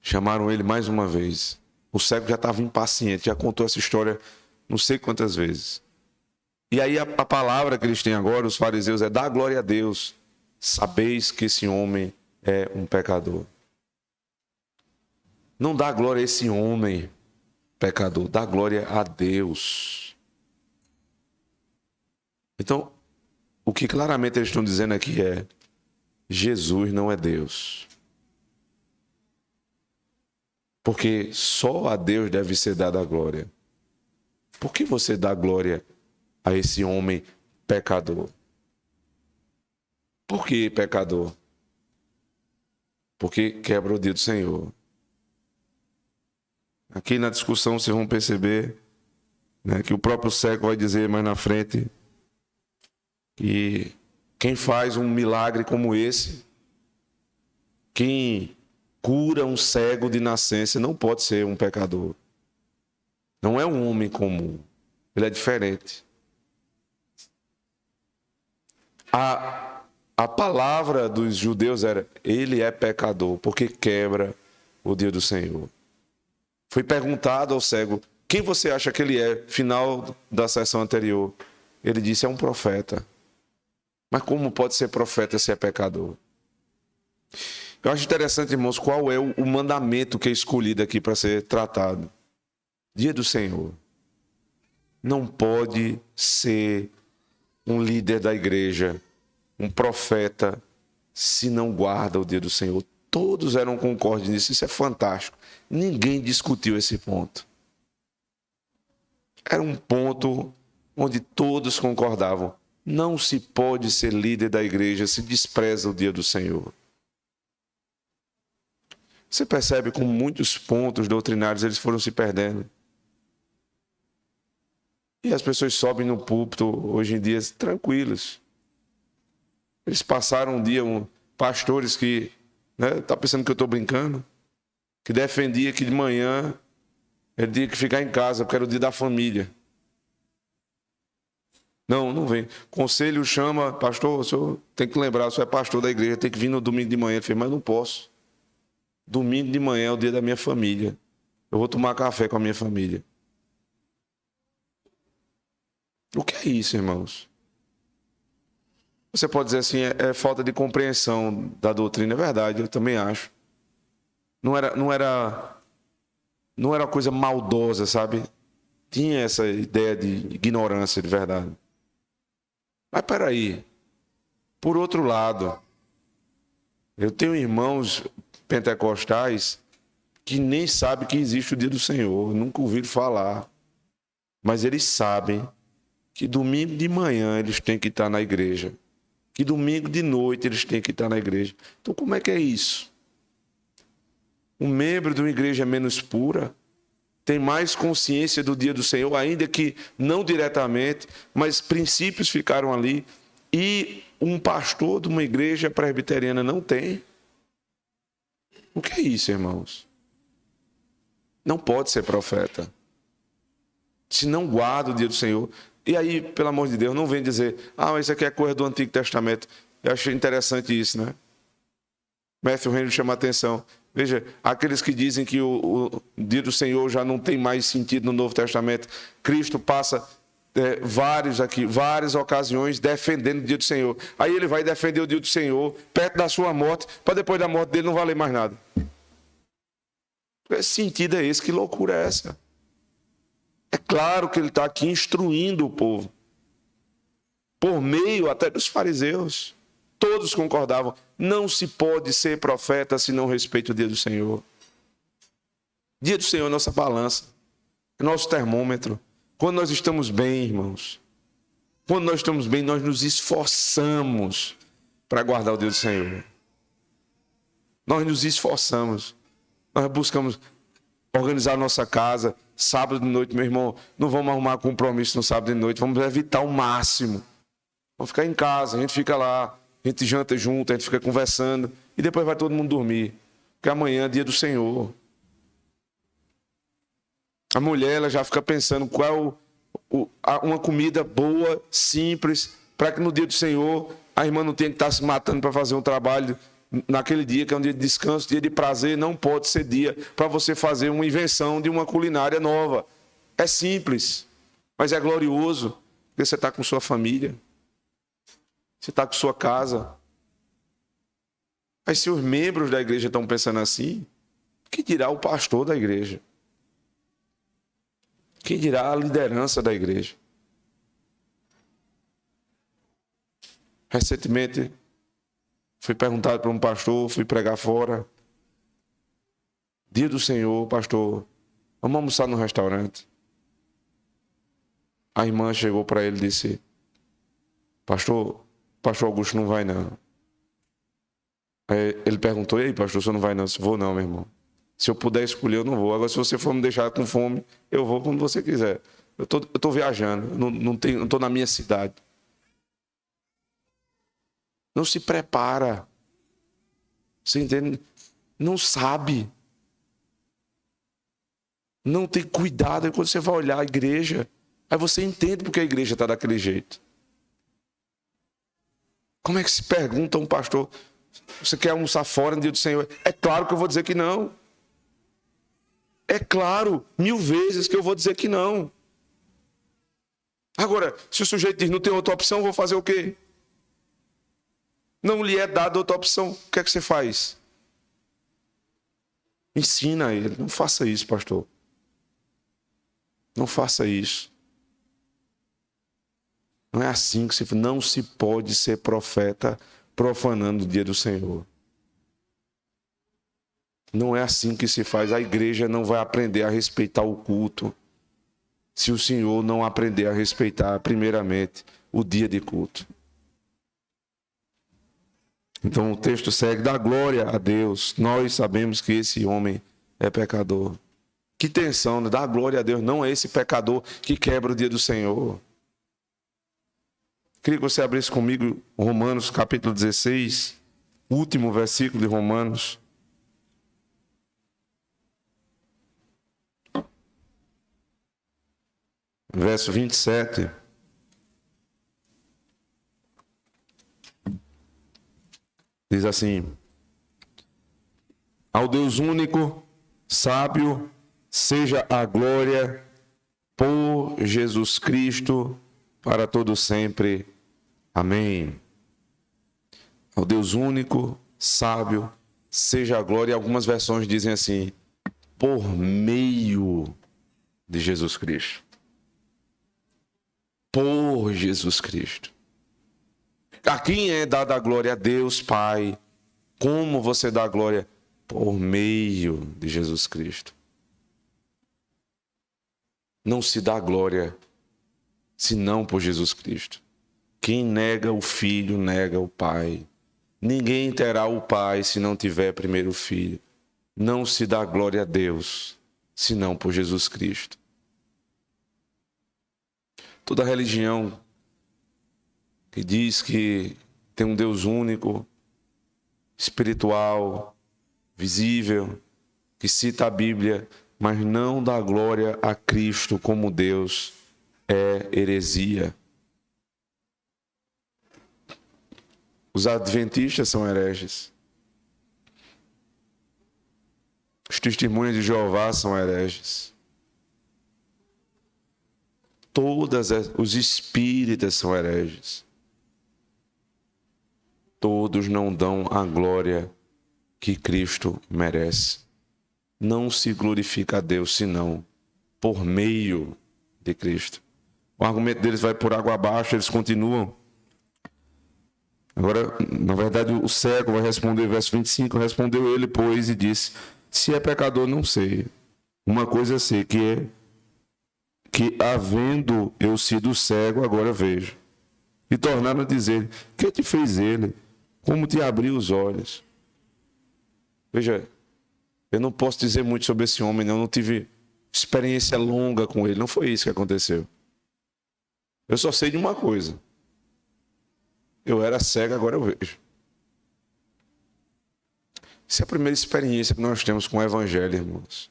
Chamaram ele mais uma vez. O cego já estava impaciente, já contou essa história não sei quantas vezes. E aí a palavra que eles têm agora, os fariseus, é dá glória a Deus, sabeis que esse homem é um pecador. Não dá glória a esse homem pecador, dá glória a Deus. Então, o que claramente eles estão dizendo aqui é, Jesus não é Deus. Porque só a Deus deve ser dada a glória. Por que você dá glória a esse homem pecador? Por que pecador? Porque quebra o dia do Senhor. Aqui na discussão vocês vão perceber, né, que o próprio cego vai dizer mais na frente que quem faz um milagre como esse, quem cura um cego de nascença, não pode ser um pecador. Não é um homem comum. Ele é diferente. A palavra dos judeus era, ele é pecador, porque quebra o dia do Senhor. Foi perguntado ao cego, quem você acha que ele é? Final da sessão anterior. Ele disse, é um profeta. Mas como pode ser profeta se é pecador? Eu acho interessante, irmãos, qual é o mandamento que é escolhido aqui para ser tratado. Dia do Senhor. Não pode ser um líder da igreja, um profeta, se não guarda o dia do Senhor. Todos eram concordes nisso, isso é fantástico. Ninguém discutiu esse ponto. Era um ponto onde todos concordavam. Não se pode ser líder da igreja se despreza o dia do Senhor. Você percebe como muitos pontos doutrinários eles foram se perdendo. E as pessoas sobem no púlpito hoje em dia tranquilos. Eles passaram um dia, pastores que, tá pensando que eu estou brincando, que defendia que de manhã ele tinha que ficar em casa, porque era o dia da família. Não vem. Conselho chama, pastor, o senhor tem que lembrar, o senhor é pastor da igreja, tem que vir no domingo de manhã. Ele fez, mas não posso. Domingo de manhã é o dia da minha família. Eu vou tomar café com a minha família. O que é isso, irmãos? Você pode dizer assim, é falta de compreensão da doutrina. É verdade, eu também acho. Não era uma coisa maldosa, sabe? Tinha essa ideia de ignorância de verdade. Mas peraí, por outro lado, eu tenho irmãos pentecostais que nem sabem que existe o dia do Senhor, nunca ouviram falar. Mas eles sabem que domingo de manhã eles têm que estar na igreja, que domingo de noite eles têm que estar na igreja. Então como é que é isso? Um membro de uma igreja menos pura tem mais consciência do dia do Senhor, ainda que não diretamente, mas princípios ficaram ali, e um pastor de uma igreja presbiteriana não tem. O que é isso, irmãos? Não pode ser profeta se não guarda o dia do Senhor. E aí, pelo amor de Deus, não vem dizer, isso aqui é coisa do Antigo Testamento. Eu achei interessante isso, né? Matthew Henry chama a atenção. Veja, aqueles que dizem que o dia do Senhor já não tem mais sentido no Novo Testamento. Cristo passa várias ocasiões defendendo o dia do Senhor. Aí ele vai defender o dia do Senhor perto da sua morte, para depois da morte dele não valer mais nada. Que sentido é esse? Que loucura é essa? É claro que ele está aqui instruindo o povo. Por meio até dos fariseus. Todos concordavam. Não se pode ser profeta se não respeita o dia do Senhor. Dia do Senhor é nossa balança. É nosso termômetro. Quando nós estamos bem, irmãos. Quando nós estamos bem, nós nos esforçamos para guardar o dia do Senhor. Nós nos esforçamos. Nós buscamos organizar a nossa casa. Sábado de noite, meu irmão, não vamos arrumar compromisso no sábado de noite. Vamos evitar o máximo. Vamos ficar em casa, a gente fica lá. A gente janta junto, a gente fica conversando. E depois vai todo mundo dormir. Porque amanhã é dia do Senhor. A mulher ela já fica pensando qual uma comida boa, simples, para que no dia do Senhor a irmã não tenha que estar se matando para fazer um trabalho naquele dia, que é um dia de descanso, dia de prazer. Não pode ser dia para você fazer uma invenção de uma culinária nova. É simples, mas é glorioso, porque você está com sua família. Você está com sua casa. Mas se os membros da igreja estão pensando assim, que dirá o pastor da igreja? Que dirá a liderança da igreja? Recentemente, fui perguntado para um pastor, fui pregar fora. Dia do Senhor, pastor, vamos almoçar no restaurante. A irmã chegou para ele e disse, pastor Augusto não vai não. Aí ele perguntou, e aí pastor, você não vai não? Eu disse, vou não, meu irmão. Se eu puder escolher, eu não vou. Agora, se você for me deixar com fome, eu vou quando você quiser. Eu tô viajando, não estou na minha cidade. Não se prepara. Você entende? Não sabe. Não tem cuidado. Aí quando você vai olhar a igreja, aí você entende porque a igreja está daquele jeito. Como é que se pergunta a um pastor, você quer almoçar fora no dia do Senhor? É claro que eu vou dizer que não. É claro, 1000 vezes que eu vou dizer que não. Agora, se o sujeito diz, não tem outra opção, eu vou fazer o quê? Não lhe é dada outra opção, o que é que você faz? Ensina ele, não faça isso, pastor. Não faça isso. Não é assim que não se pode ser profeta profanando o dia do Senhor. Não é assim que se faz. A igreja não vai aprender a respeitar o culto se o Senhor não aprender a respeitar, primeiramente, o dia de culto. Então o texto segue, dá glória a Deus. Nós sabemos que esse homem é pecador. Que tensão, né? Dá glória a Deus. Não é esse pecador que quebra o dia do Senhor. Queria que você abrisse comigo Romanos capítulo 16, último versículo de Romanos. Verso 27. Diz assim: ao Deus único, sábio, seja a glória por Jesus Cristo para todo sempre. Amém. Ao Deus único, sábio, seja a glória. Algumas versões dizem assim, por meio de Jesus Cristo. Por Jesus Cristo. A quem é dada a glória? A Deus Pai. Como você dá a glória? Por meio de Jesus Cristo. Não se dá glória senão por Jesus Cristo. Quem nega o Filho, nega o Pai. Ninguém terá o Pai se não tiver primeiro o Filho. Não se dá glória a Deus senão por Jesus Cristo. Toda religião que diz que tem um Deus único, espiritual, visível, que cita a Bíblia, mas não dá glória a Cristo como Deus, é heresia. Os adventistas são hereges. Os testemunhas de Jeová são hereges. Os espíritas são hereges. Todos não dão a glória que Cristo merece. Não se glorifica a Deus senão por meio de Cristo. O argumento deles vai por água abaixo, eles continuam. Agora, na verdade, o cego vai responder, verso 25, respondeu ele, pois, e disse, se é pecador, não sei. Uma coisa sei, que havendo eu sido cego, agora vejo. E tornaram a dizer, que te fez ele? Como te abriu os olhos? Veja, eu não posso dizer muito sobre esse homem, eu não tive experiência longa com ele, não foi isso que aconteceu. Eu só sei de uma coisa. Eu era cego, agora eu vejo. Essa é a primeira experiência que nós temos com o Evangelho, irmãos.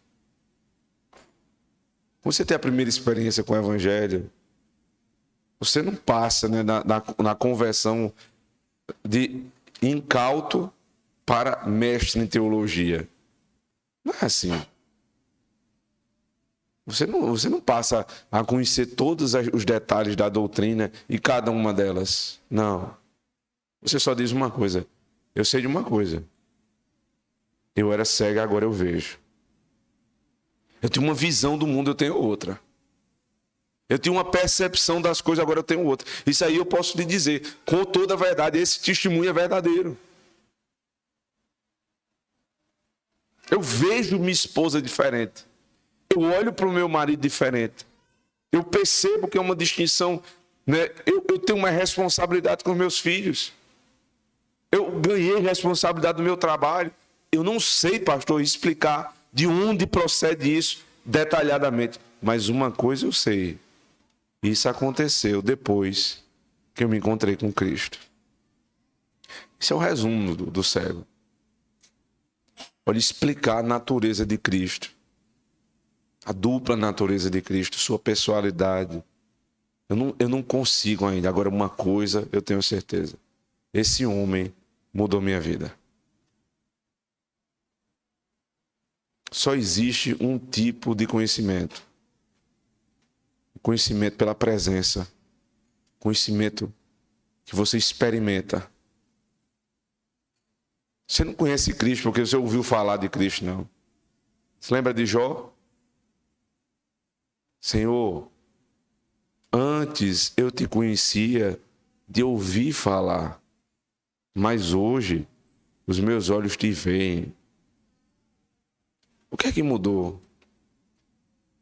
Quando você tem a primeira experiência com o Evangelho, você não passa, né, na conversão de incauto para mestre em teologia. Não é assim. Você não passa a conhecer todos os detalhes da doutrina e cada uma delas. Não. Você só diz uma coisa. Eu sei de uma coisa. Eu era cego, agora eu vejo. Eu tinha uma visão do mundo, eu tenho outra. Eu tinha uma percepção das coisas, agora eu tenho outra. Isso aí eu posso lhe dizer, com toda a verdade, esse testemunho é verdadeiro. Eu vejo minha esposa diferente. Eu olho para o meu marido diferente. Eu percebo que é uma distinção, né? Eu tenho uma responsabilidade com os meus filhos. Eu ganhei responsabilidade do meu trabalho. Eu não sei, pastor, explicar de onde procede isso detalhadamente. Mas uma coisa eu sei. Isso aconteceu depois que eu me encontrei com Cristo. Esse é o resumo do cego. Pode explicar a natureza de Cristo. A dupla natureza de Cristo, sua pessoalidade. Eu não consigo ainda. Agora, uma coisa eu tenho certeza. Esse homem mudou minha vida. Só existe um tipo de conhecimento. Conhecimento pela presença. Conhecimento que você experimenta. Você não conhece Cristo porque você ouviu falar de Cristo, não. Você lembra de Jó? Senhor, antes eu te conhecia de ouvir falar, mas hoje os meus olhos te veem. O que é que mudou?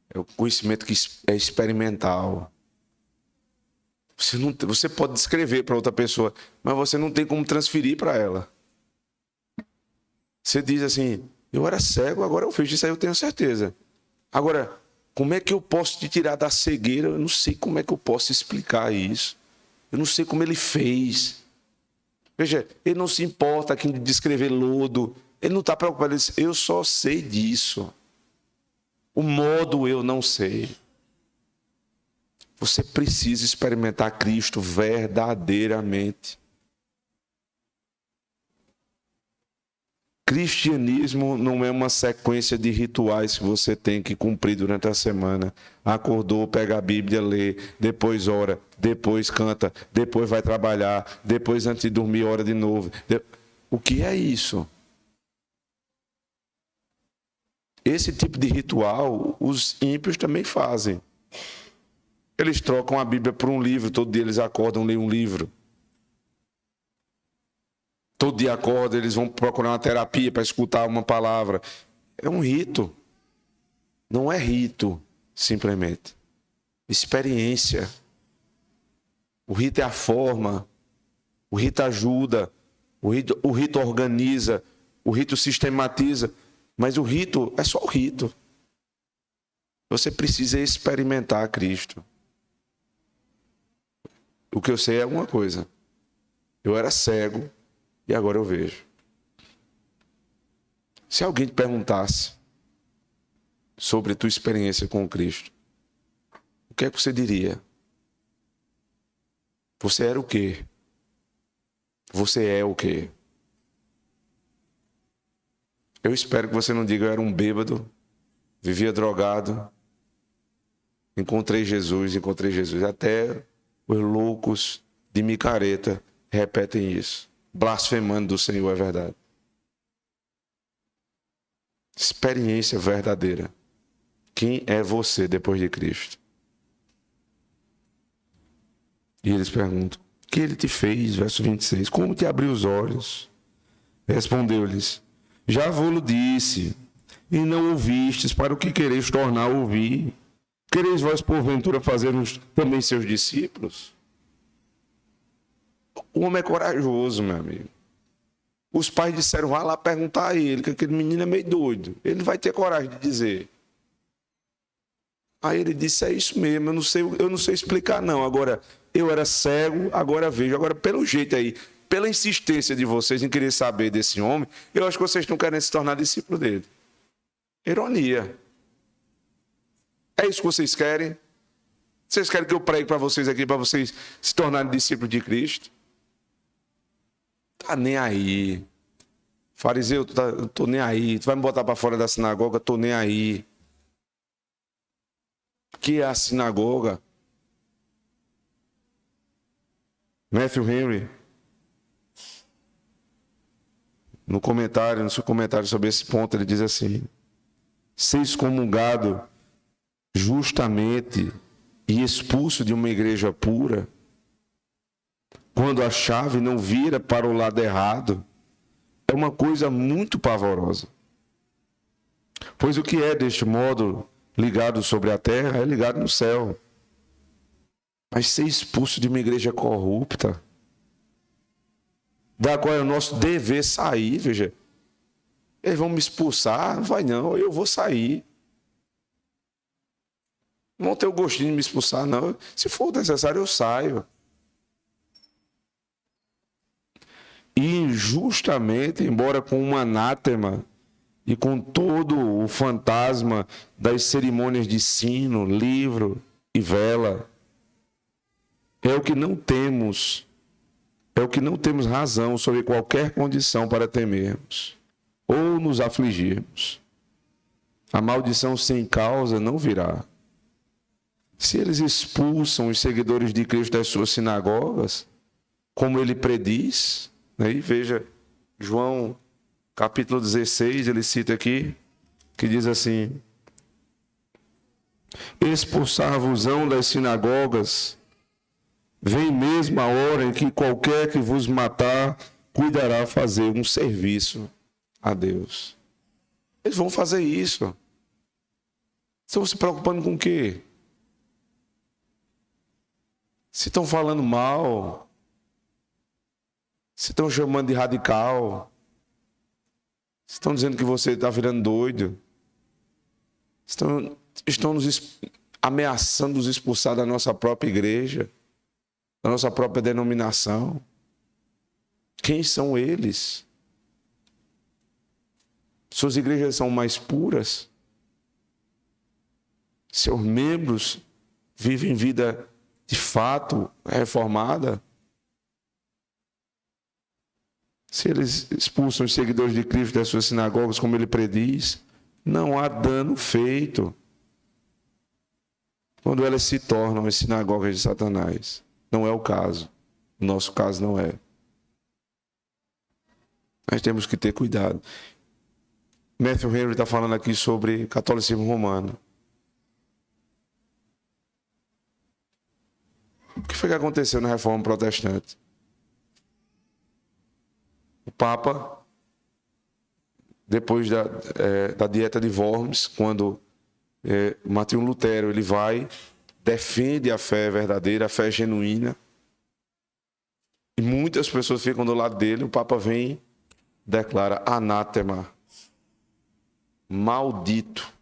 É o conhecimento que é experimental. Você pode descrever para outra pessoa, mas você não tem como transferir para ela. Você diz assim, eu era cego, agora eu vejo, isso aí eu tenho certeza. Agora, como é que eu posso te tirar da cegueira? Eu não sei como é que eu posso explicar isso. Eu não sei como ele fez. Veja, ele não se importa aqui de descrever lodo. Ele não está preocupado. Ele diz, eu só sei disso. O modo eu não sei. Você precisa experimentar Cristo verdadeiramente. Cristianismo não é uma sequência de rituais que você tem que cumprir durante a semana. Acordou, pega a Bíblia, lê, depois ora, depois canta, depois vai trabalhar, depois antes de dormir ora de novo. O que é isso? Esse tipo de ritual, os ímpios também fazem. Eles trocam a Bíblia por um livro, todo dia eles acordam, leem um livro. Todo dia acordam, eles vão procurar uma terapia para escutar uma palavra. É um rito. Não é rito, simplesmente. Experiência. O rito é a forma. O rito ajuda. O rito organiza. O rito sistematiza. Mas o rito é só o rito. Você precisa experimentar Cristo. O que eu sei é uma coisa. Eu era cego e agora eu vejo. Se alguém te perguntasse sobre a tua experiência com Cristo, o que é que você diria? Você era o quê? Você é o quê? Eu espero que você não diga eu era um bêbado, vivia drogado, encontrei Jesus. Até os loucos de micareta repetem isso. Blasfemando do Senhor é verdade. Experiência verdadeira. Quem é você depois de Cristo? E eles perguntam, o que ele te fez? Verso 26, como te abriu os olhos? Respondeu-lhes, já vou-lo disse, e não ouvistes, para o que quereis tornar a ouvir? Quereis vós, porventura, fazer-nos também seus discípulos? O homem é corajoso, meu amigo. Os pais disseram, vai lá perguntar a ele, que aquele menino é meio doido. Ele vai ter coragem de dizer. Aí ele disse, é isso mesmo, eu não sei explicar não. Agora, eu era cego, agora vejo. Agora, pelo jeito aí, pela insistência de vocês em querer saber desse homem, eu acho que vocês estão querendo se tornar discípulo dele. Ironia. É isso que vocês querem? Vocês querem que eu pregue para vocês aqui, para vocês se tornarem discípulos de Cristo? Tá nem aí. Fariseu, tô nem aí. Tu vai me botar para fora da sinagoga? Tô nem aí. Que é a sinagoga? Matthew Henry, no seu comentário sobre esse ponto, ele diz assim: ser excomungado justamente e expulso de uma igreja pura, quando a chave não vira para o lado errado, é uma coisa muito pavorosa. Pois o que é, deste modo, ligado sobre a terra, é ligado no céu. Mas ser expulso de uma igreja corrupta, da qual é o nosso dever sair, veja. Eles vão me expulsar? Não vai não, eu vou sair. Não vão ter o gostinho de me expulsar, não. Se for necessário, eu saio. E injustamente, embora com um anátema e com todo o fantasma das cerimônias de sino, livro e vela, é o que não temos razão sobre qualquer condição para temermos ou nos afligirmos. A maldição sem causa não virá. Se eles expulsam os seguidores de Cristo das suas sinagogas, como ele prediz, aí veja, João capítulo 16, ele cita aqui, que diz assim: expulsar-vos-ão das sinagogas, vem mesmo a hora em que qualquer que vos matar cuidará fazer um serviço a Deus. Eles vão fazer isso. Estão se preocupando com o quê? Se estão falando mal, se estão chamando de radical, se estão dizendo que você está virando doido, estão nos ameaçando nos expulsar da nossa própria igreja, da nossa própria denominação. Quem são eles? Suas igrejas são mais puras? Seus membros vivem vida de fato reformada? Se eles expulsam os seguidores de Cristo das suas sinagogas, como ele prediz, não há dano feito quando elas se tornam as sinagogas de Satanás. Não é o caso. O nosso caso não é. Nós temos que ter cuidado. Matthew Henry está falando aqui sobre catolicismo romano. O que foi que aconteceu na Reforma Protestante? O Papa, depois da dieta de Worms, quando Martinho Lutero ele vai, defende a fé verdadeira, a fé genuína, e muitas pessoas ficam do lado dele, o Papa vem, declara anátema, maldito.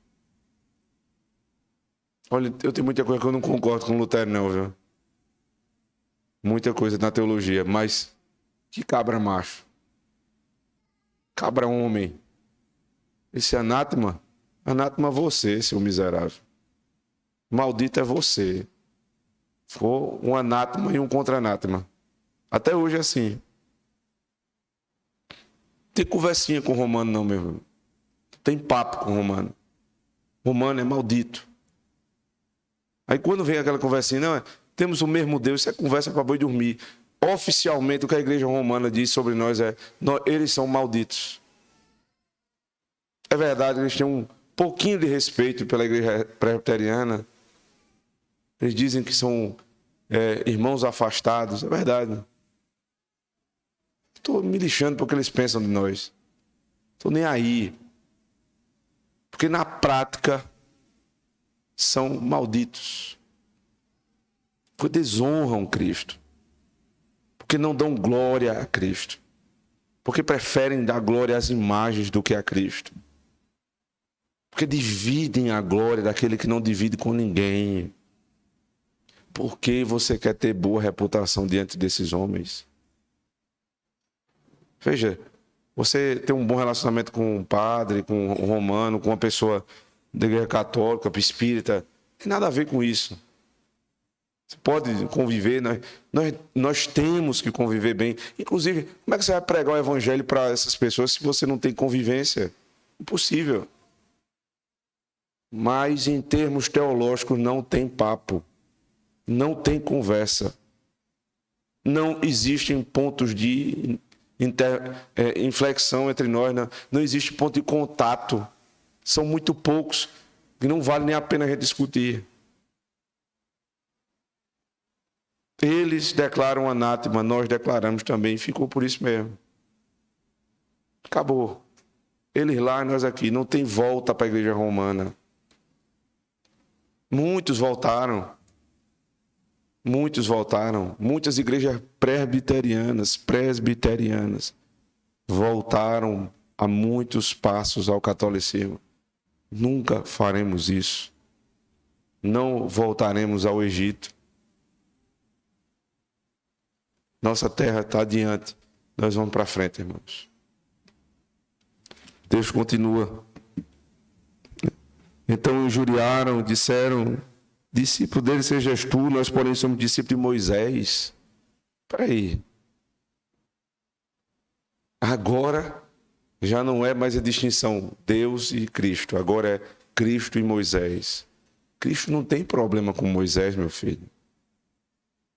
Olha, eu tenho muita coisa que eu não concordo com Lutero não, viu? Muita coisa na teologia, mas que cabra macho, cabra homem. Esse anátema você, seu miserável. Maldito é você. For um anátema e um contra-anátema. Até hoje é assim. Tem conversinha com o romano não, meu irmão. Tem papo com o romano. Romano é maldito. Aí quando vem aquela conversinha, não, temos o mesmo Deus, isso é conversa para boi dormir. Oficialmente o que a igreja romana diz sobre nós é, eles são malditos. É verdade, eles têm um pouquinho de respeito pela igreja presbiteriana. Eles dizem que são irmãos afastados. É verdade. Estou me lixando porque eles pensam de nós. Estou nem aí. Porque na prática são malditos. Porque desonram Cristo. Porque não dão glória a Cristo. Porque preferem dar glória às imagens do que a Cristo. Porque dividem a glória daquele que não divide com ninguém. Por que você quer ter boa reputação diante desses homens? Veja, você tem um bom relacionamento com um padre, com um romano, com uma pessoa da igreja católica, espírita, não tem nada a ver com isso. Você pode conviver, nós temos que conviver bem. Inclusive, como é que você vai pregar o evangelho para essas pessoas se você não tem convivência? Impossível. Mas em termos teológicos não tem papo, não tem conversa. Não existem pontos de inflexão entre nós, não existe ponto de contato. São muito poucos e não vale nem a pena a gente discutir. Eles declaram anátema, nós declaramos também, ficou por isso mesmo. Acabou. Eles lá, nós aqui, não tem volta para a igreja romana. Muitos voltaram. Muitas igrejas presbiterianas voltaram a muitos passos ao catolicismo. Nunca faremos isso. Não voltaremos ao Egito. Nossa terra está adiante. Nós vamos para frente, irmãos. Deus continua. Então injuriaram, disseram, discípulo dele sejas tu, nós porém somos discípulos de Moisés. Espera aí. Agora já não é mais a distinção Deus e Cristo. Agora é Cristo e Moisés. Cristo não tem problema com Moisés, meu filho.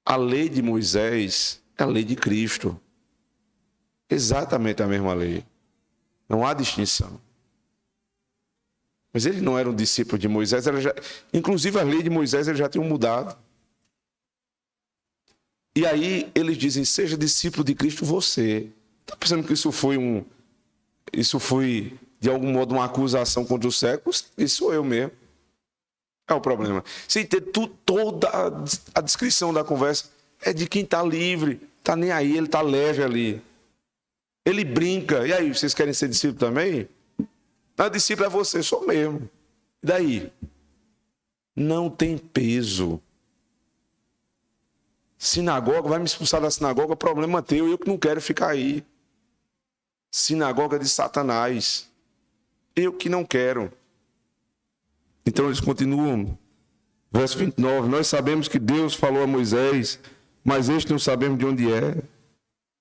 A lei de Moisés é a lei de Cristo. Exatamente a mesma lei. Não há distinção. Mas eles não eram discípulos de Moisés. Inclusive a lei de Moisés eles já tinham mudado. E aí eles dizem, seja discípulo de Cristo você. Está pensando que isso foi de algum modo uma acusação contra os séculos? Isso sou eu mesmo. É o problema. Sem ter toda a descrição da conversa, é de quem está livre, está nem aí, ele está leve ali. Ele brinca. E aí, vocês querem ser discípulo também? A discípulo é você, sou mesmo. E daí? Não tem peso. Sinagoga, vai me expulsar da sinagoga, problema teu, eu que não quero ficar aí. Sinagoga de Satanás. Eu que não quero. Então eles continuam. Verso 29. Nós sabemos que Deus falou a Moisés, mas este não sabemos de onde é.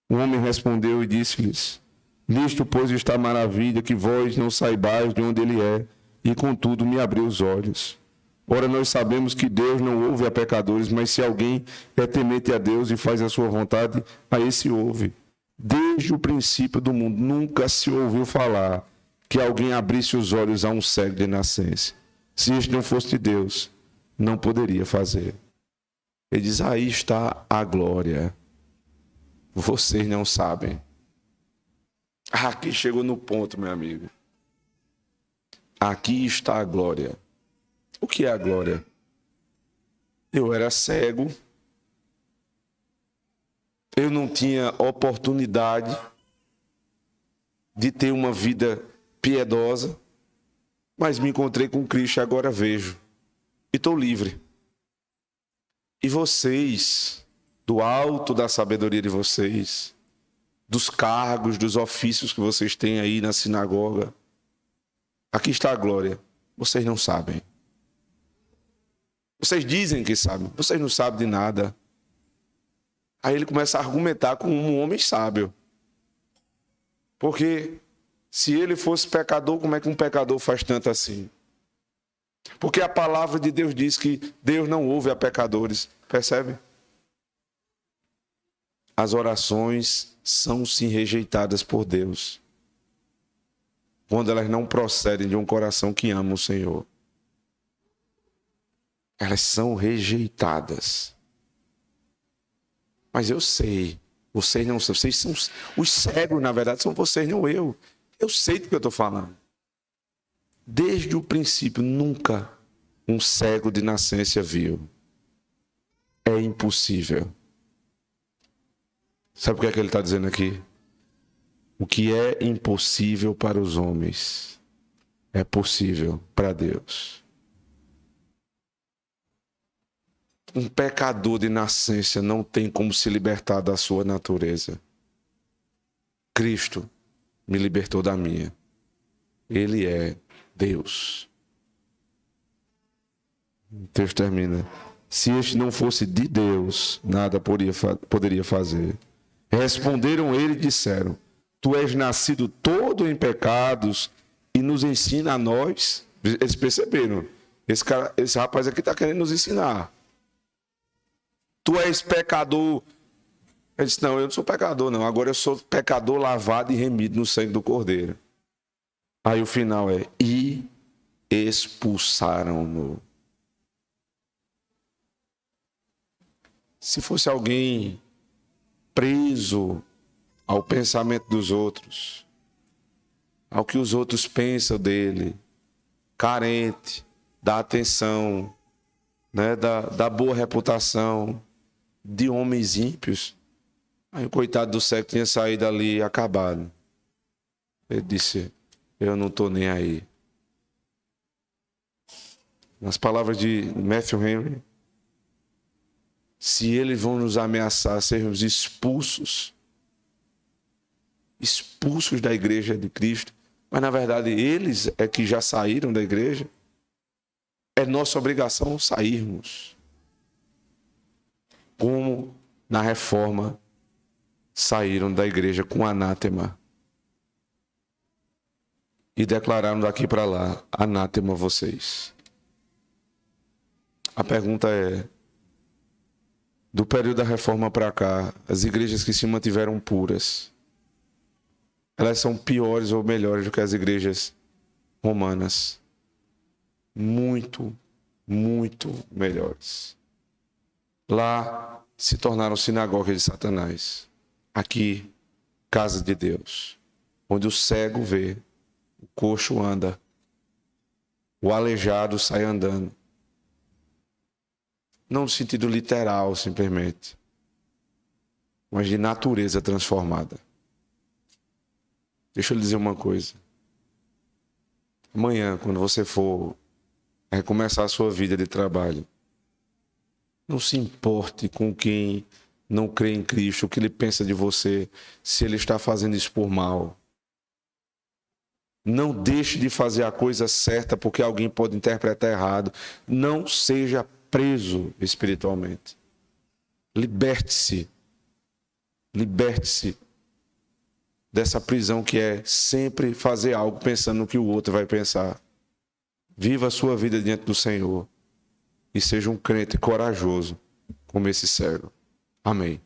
O homem respondeu e disse-lhes, nisto, pois, está a maravilha, que vós não saibais de onde ele é, e contudo me abriu os olhos. Ora, nós sabemos que Deus não ouve a pecadores, mas se alguém é temente a Deus e faz a sua vontade, a esse ouve. Desde o princípio do mundo, nunca se ouviu falar que alguém abrisse os olhos a um cego de nascença. Se este não fosse de Deus, não poderia fazer. Ele diz, aí está a glória. Vocês não sabem. Aqui chegou no ponto, meu amigo. Aqui está a glória. O que é a glória? Eu era cego. Eu não tinha oportunidade de ter uma vida piedosa, mas me encontrei com Cristo e agora vejo. E estou livre. E vocês, do alto da sabedoria de vocês, dos cargos, dos ofícios que vocês têm aí na sinagoga, aqui está a glória. Vocês não sabem. Vocês dizem que sabem. Vocês não sabem de nada. Aí ele começa a argumentar com um homem sábio. Porque se ele fosse pecador, como é que um pecador faz tanto assim? Porque a palavra de Deus diz que Deus não ouve a pecadores. Percebe? As orações são sim rejeitadas por Deus quando elas não procedem de um coração que ama o Senhor. Elas são rejeitadas. Mas eu sei, vocês não são, vocês são os cegos, na verdade, são vocês, não eu. Eu sei do que eu estou falando. Desde o princípio, nunca um cego de nascença viu. É impossível. Sabe o que é que ele está dizendo aqui? O que é impossível para os homens é possível para Deus. Um pecador de nascença não tem como se libertar da sua natureza. Cristo me libertou da minha. Ele é Deus. O texto termina. Se este não fosse de Deus, nada poderia fazer. Responderam ele e disseram, tu és nascido todo em pecados e nos ensina a nós. Eles perceberam. Esse rapaz aqui está querendo nos ensinar. Tu és pecador. Ele disse, não, eu não sou pecador, não. Agora eu sou pecador lavado e remido no sangue do Cordeiro. Aí o final é, e expulsaram-no. Se fosse alguém preso ao pensamento dos outros, ao que os outros pensam dele, carente da atenção, né, da boa reputação, de homens ímpios, aí o coitado do cego tinha saído ali e acabado. Ele disse, eu não estou nem aí. Nas palavras de Matthew Henry, se eles vão nos ameaçar sermos expulsos da igreja de Cristo, mas na verdade eles é que já saíram da igreja, é nossa obrigação sairmos. Como na reforma saíram da igreja com anátema e declararam daqui para lá, anátema vocês. A pergunta é, do período da reforma para cá, as igrejas que se mantiveram puras, elas são piores ou melhores do que as igrejas romanas? Muito, muito melhores. Lá se tornaram sinagogas de Satanás. Aqui, casa de Deus, onde o cego vê, o coxo anda, o aleijado sai andando. Não no sentido literal, simplesmente, mas de natureza transformada. Deixa eu lhe dizer uma coisa. Amanhã, quando você for recomeçar a sua vida de trabalho, não se importe com quem não crê em Cristo, o que ele pensa de você, se ele está fazendo isso por mal. Não deixe de fazer a coisa certa porque alguém pode interpretar errado. Não seja preso espiritualmente. Liberte-se. Liberte-se dessa prisão que é sempre fazer algo pensando no que o outro vai pensar. Viva a sua vida diante do Senhor e seja um crente corajoso como esse cego. Amém.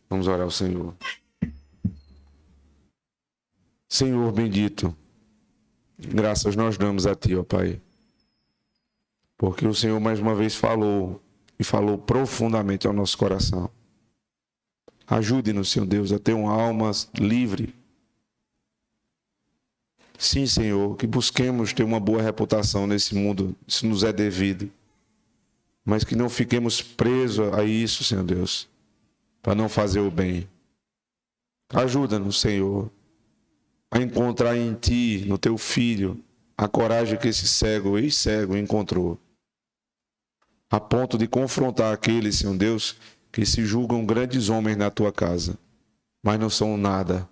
Vamos orar ao Senhor. Senhor bendito, Graças nós damos a Ti, ó Pai. Porque o Senhor mais uma vez falou, e falou profundamente ao nosso coração. Ajude-nos, Senhor Deus, a ter uma alma livre. Sim, Senhor, que busquemos ter uma boa reputação nesse mundo, isso nos é devido. Mas que não fiquemos presos a isso, Senhor Deus, para não fazer o bem. Ajuda-nos, Senhor, a encontrar em Ti, no Teu Filho, a coragem que esse cego, ex-cego, encontrou. A ponto de confrontar aqueles, Senhor Deus, que se julgam grandes homens na Tua casa, mas não são nada,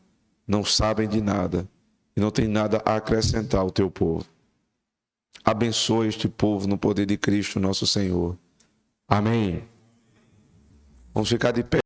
não sabem de nada e não têm nada a acrescentar ao Teu povo. Abençoa este povo no poder de Cristo, nosso Senhor. Amém. Vamos ficar de pé.